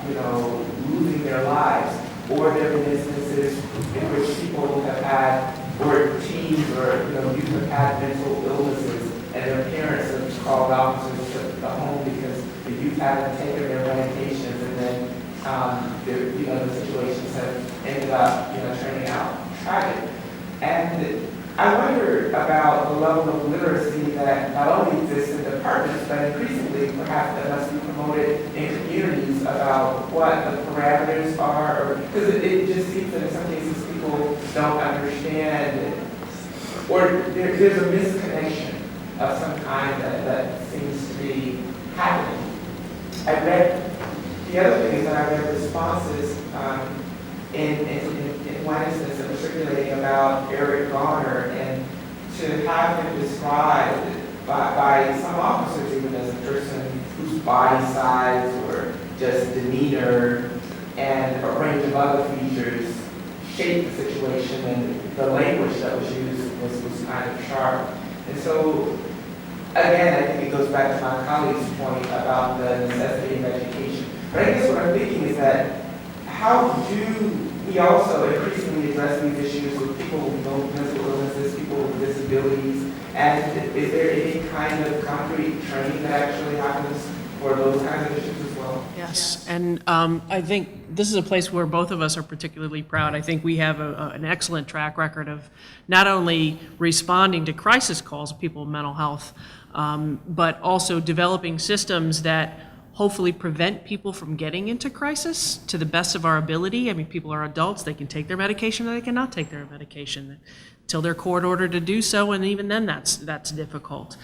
losing their lives. Or there have been instances in which people have had, or teens or, youth have had mental illnesses, and their parents have called officers to the home because the youth haven't taken their medications, and then, the situations have ended up, turning out tragic. And I wonder about the level of literacy that not only exists in departments, but increasingly perhaps that must be promoted in communities about what the parameters are, because it just seems that in some cases people don't understand, or there's a misconnection of some kind that seems to be happening. The other thing is that I read responses in one instance that was circulating about Eric Garner, and to have him described by some officers even as a person whose body size or just demeanor and a range of other features shaped the situation, and the language that was used was kind of sharp. And so, again, I think it goes back to my colleague's point about the necessity of education. But I guess what I'm thinking is that how do we also increasingly address these issues with people with mental illnesses, people with disabilities, and is there any kind of concrete training that actually happens for those kinds of issues as well? Yes, and I think this is a place where both of us are particularly proud. I think we have an excellent track record of not only responding to crisis calls of people with mental health, but also developing systems that hopefully prevent people from getting into crisis to the best of our ability. I mean, people are adults, they can take their medication or they cannot take their medication until they're court ordered to do so, and even then that's difficult.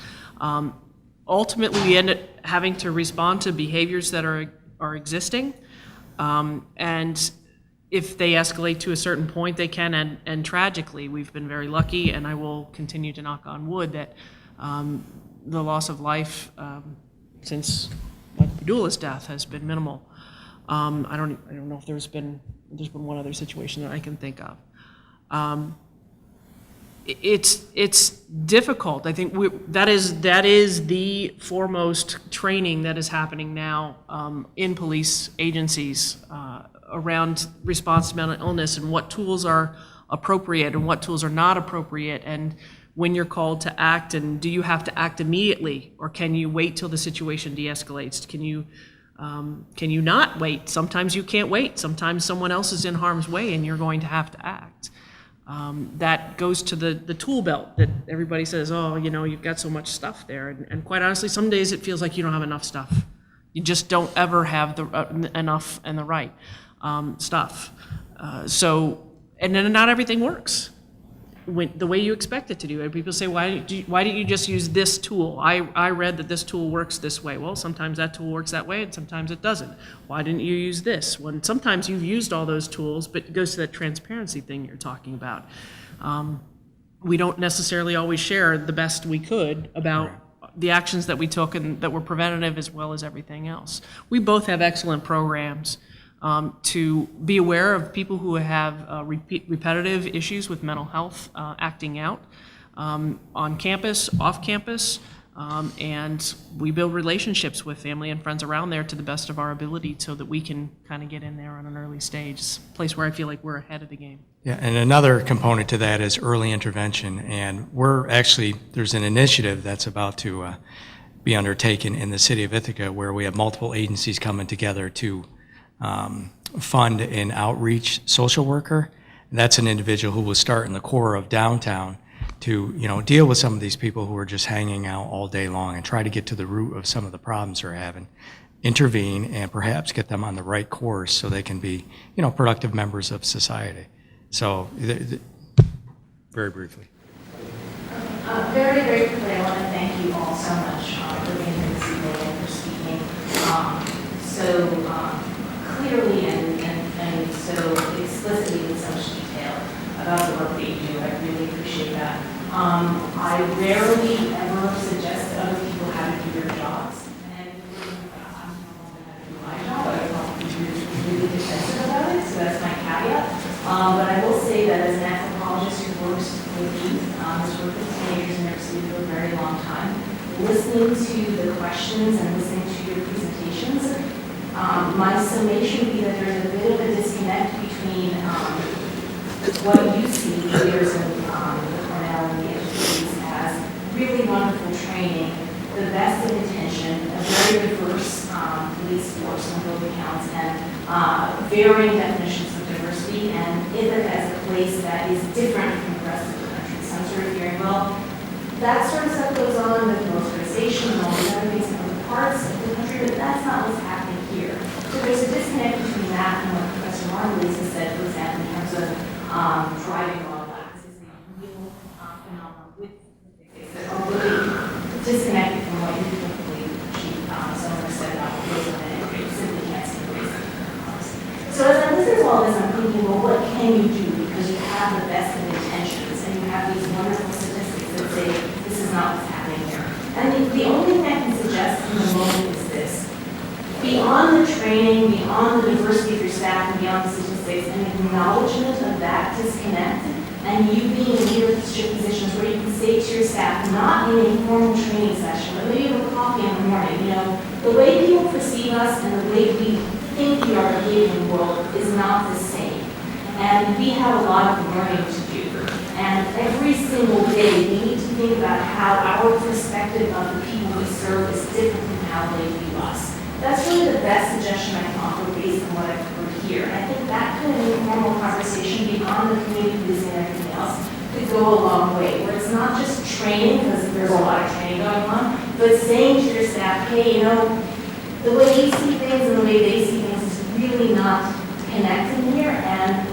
Ultimately, we end up having to respond to behaviors that are existing, and if they escalate to a certain point, they can end tragically. We've been very lucky, and I will continue to knock on wood, that the loss of life since Abdullah's death has been minimal. I don't know if there's been one other situation that I can think of. It's difficult. I think that is the foremost training that is happening now in police agencies around response to mental illness, and what tools are appropriate and what tools are not appropriate, and when you're called to act, and do you have to act immediately, or can you wait till the situation de-escalates? Can you not wait? Sometimes you can't wait. Sometimes someone else is in harm's way and you're going to have to act. That goes to the tool belt that everybody says, oh, you've got so much stuff there. And quite honestly, some days it feels like you don't have enough stuff. You just don't ever have enough and the right stuff. And then not everything works the way you expect it to do. And people say, why didn't you just use this tool? I read that this tool works this way. Well, sometimes that tool works that way and sometimes it doesn't. Why didn't you use this? When sometimes you've used all those tools, but it goes to that transparency thing you're talking about. We don't necessarily always share the best we could about the actions that we took and that were preventative as well as everything else. We both have excellent programs to be aware of people who have repetitive issues with mental health acting out on campus, off campus, and we build relationships with family and friends around there to the best of our ability so that we can kind of get in there on an early stage. It's a place where I feel like we're ahead of the game. Yeah, and another component to that is early intervention, and there's an initiative that's about to be undertaken in the city of Ithaca where we have multiple agencies coming together to fund an outreach social worker. And that's an individual who will start in the core of downtown to deal with some of these people who are just hanging out all day long and try to get to the root of some of the problems they're having, intervene, and perhaps get them on the right course so they can be productive members of society. So very briefly. Very, very quickly, I want to thank you all so much for being here this evening and for speaking so clearly and so explicitly with so much detail about the work that you do. I really appreciate that. I rarely ever suggest that other people how to do their jobs. And I'm no longer how to do my job. I don't want to be really defensive about it, so that's my caveat. But I will say that as an anthropologist who works with youth, has worked with teenagers in New York City for a very long time, listening to the questions and listening to your presentations My summation would be that there's a bit of a disconnect between what you see leaders in the Cornell and the educators as really wonderful training, the best of intention, a very diverse police force on both accounts, and varying definitions of diversity, and Ithaca as a place that is different from the rest of the country. So I'm sort of hearing, well, that sort of stuff goes on with militarization and all these other things in other parts of the country, but that's not what's happening here. So there's a disconnect between that and what Professor Margulies has said, for example, in terms of driving while black. This is a real phenomenon with statistics that are really disconnected from what you typically achieve. Someone said about racism, and you simply can't see racism. So as I listen to all this, I'm thinking, well, what can you do? Because you have the best of intentions, and you have these wonderful statistics that say this is not what's happening here. And the only thing I can suggest in the moment is this. Beyond the training, beyond the diversity of your staff, and beyond the statistics, an acknowledgement of that disconnect, and you being in leadership positions where you can say to your staff, not in a formal training session, but maybe over coffee in the morning, the way people perceive us and the way we think we are behaving in the world is not the same. And we have a lot of learning to do. And every single day, we need to think about how our perspective of the people we serve is different from how they view us. That's really the best suggestion I can offer based on what I've heard here. And I think that kind of informal conversation beyond the community policing and everything else could go a long way, where it's not just training, because there's a lot of training going on, but saying to your staff, hey, the way you see things and the way they see things is really not connecting here, and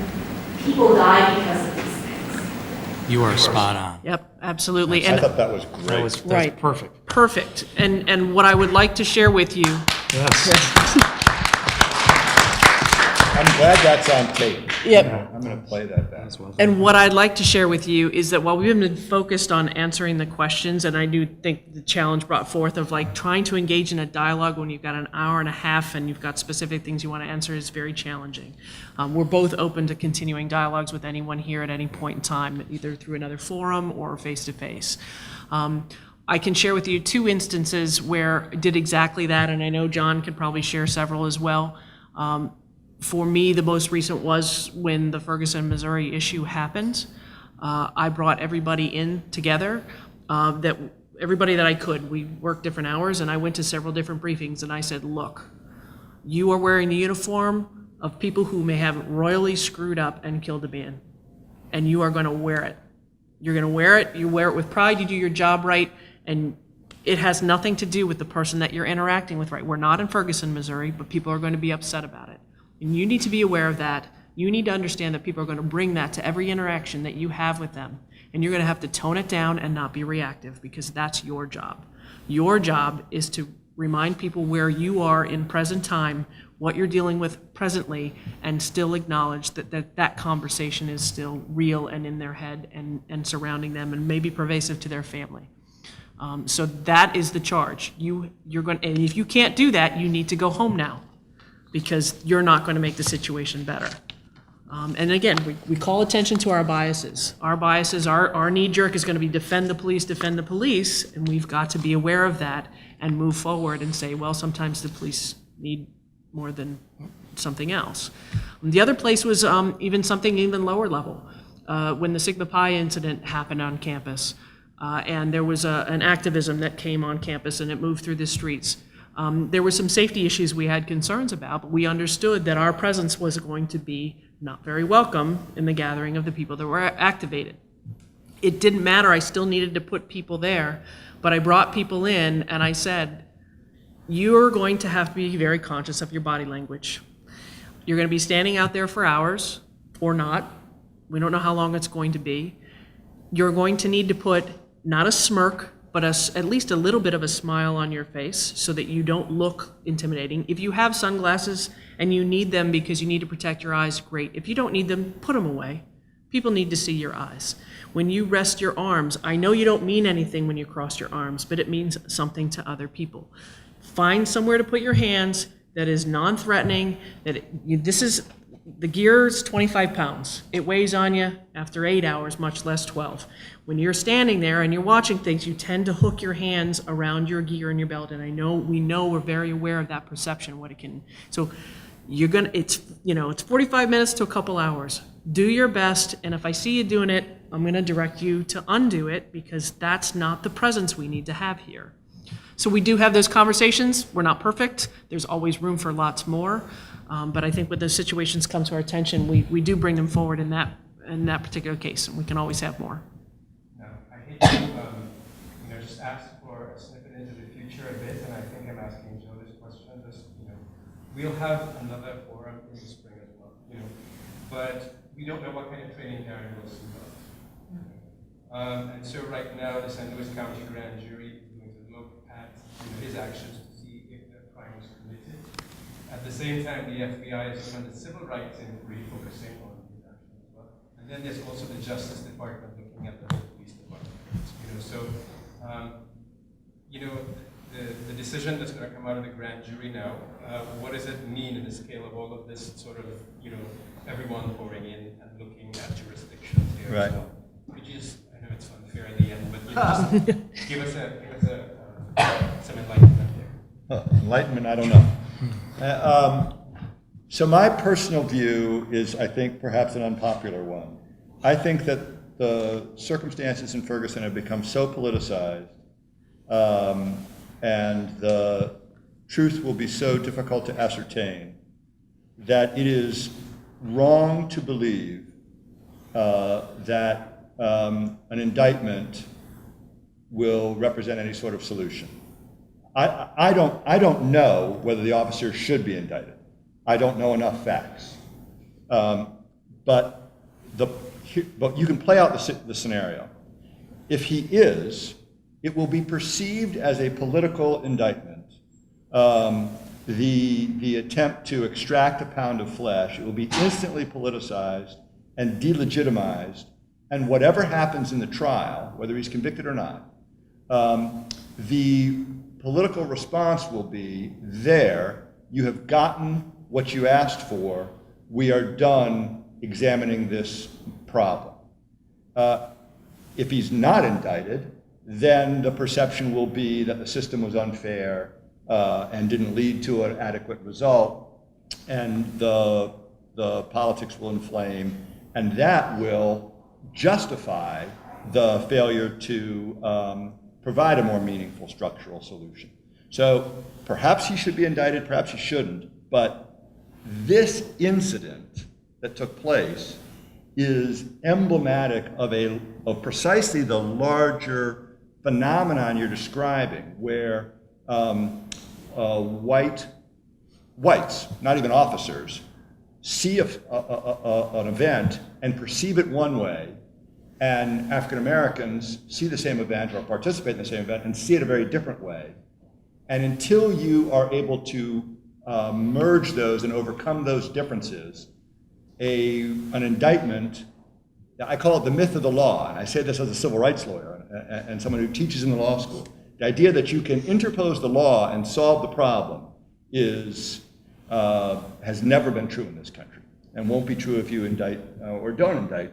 people die because of these things. You are spot on. Yep, absolutely. I thought that was great. That was Right. perfect. Perfect. And what I would like to share with you. Yes. I'm glad that's on tape. Yep. I'm going to play that back. And what I'd like to share with you is that while we've been focused on answering the questions, and I do think the challenge brought forth of trying to engage in a dialogue when you've got an hour and a half and you've got specific things you want to answer is very challenging. We're both open to continuing dialogues with anyone here at any point in time, either through another forum or face-to-face. I can share with you 2 instances where I did exactly that, and I know John could probably share several as well. For me, the most recent was when the Ferguson, Missouri issue happened. I brought everybody in together, everybody that I could. We worked different hours, and I went to several different briefings, and I said, look, you are wearing the uniform of people who may have royally screwed up and killed a man, and you are going to wear it. You're going to wear it, you wear it with pride, you do your job right, and it has nothing to do with the person that you're interacting with, right? We're not in Ferguson, Missouri, but people are going to be upset about it. And you need to be aware of that. You need to understand that people are going to bring that to every interaction that you have with them. And you're going to have to tone it down and not be reactive, because that's your job. Your job is to remind people where you are in present time, what you're dealing with presently, and still acknowledge that conversation is still real and in their head and surrounding them and maybe pervasive to their family. So that is the charge. And if you can't do that, you need to go home now, because you're not going to make the situation better. And again, we call attention to our biases. Our biases, our knee-jerk is going to be defend the police, and we've got to be aware of that and move forward and say, well, sometimes the police need more than something else. The other place was even something even lower level. When the Sigma Pi incident happened on campus, and there was an activism that came on campus and it moved through the streets. There were some safety issues we had concerns about, but we understood that our presence was going to be not very welcome in the gathering of the people that were activated. It didn't matter, I still needed to put people there, but I brought people in and I said, you're going to have to be very conscious of your body language. You're going to be standing out there for hours, or not. We don't know how long it's going to be. You're going to need to put not a smirk, but at least a little bit of a smile on your face so that you don't look intimidating. If you have sunglasses and you need them because you need to protect your eyes, great. If you don't need them, put them away. People need to see your eyes. When you rest your arms, I know you don't mean anything when you cross your arms, but it means something to other people. Find somewhere to put your hands that is non-threatening, this is the gear's 25 pounds. It weighs on you after 8 hours, much less 12. When you're standing there and you're watching things, you tend to hook your hands around your gear and your belt. And we're very aware of that perception, what it can. So it's 45 minutes to a couple hours. Do your best, and if I see you doing it, I'm gonna direct you to undo it, because that's not the presence we need to have here. So we do have those conversations. We're not perfect. There's always room for lots more. But I think when those situations come to our attention, we do bring them forward in that particular case, and we can always have more. Now, I hate to just ask for a snippet into the future a bit, and I think I'm asking Joe this question. We'll have another forum in the spring as well, but we don't know what kind of training Darren will see us. And so right now, the St. Louis County Grand Jury is going to look at his actions to see if the crime was committed. At the same time, the FBI has done the civil rights inquiry focusing on his actions as well. And then there's also the Justice Department looking at the whole police department. The decision that's going to come out of the grand jury now, what does it mean in the scale of all of this sort of, everyone pouring in and looking at jurisdictions here? Right. So could you just, I know it's unfair in the end, but just give us some enlightenment there. Enlightenment, I don't know. So my personal view is, I think, perhaps an unpopular one. I think that the circumstances in Ferguson have become so politicized, and the truth will be so difficult to ascertain, that it is wrong to believe that an indictment will represent any sort of solution. I don't know whether the officer should be indicted. I don't know enough facts. But you can play out the scenario. If he is, it will be perceived as a political indictment. The attempt to extract a pound of flesh, it will be instantly politicized and delegitimized, and whatever happens in the trial, whether he's convicted or not, the political response will be, there, you have gotten what you asked for, we are done examining this problem. If he's not indicted, then the perception will be that the system was unfair and didn't lead to an adequate result, and the politics will inflame, and that will justify the failure to provide a more meaningful structural solution. So perhaps he should be indicted, perhaps he shouldn't, but this incident that took place is emblematic of precisely the larger phenomenon you're describing, where whites, not even officers, see an event and perceive it one way, and African Americans see the same event or participate in the same event and see it a very different way. And until you are able to merge those and overcome those differences, an indictment, I call it the myth of the law, and I say this as a civil rights lawyer and someone who teaches in the law school. The idea that you can interpose the law and solve the problem has never been true in this country, and won't be true if you indict or don't indict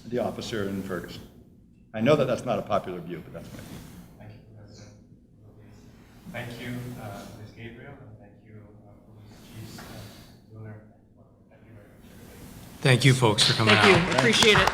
the officer in Ferguson. I know that that's not a popular view, but that's my view. Thank you, Professor. Thank you, Ms. Gabriel, and thank you, Police Chiefs Mueller. Thank you very much, everybody. Thank you, folks, for coming out. Thank you, appreciate it.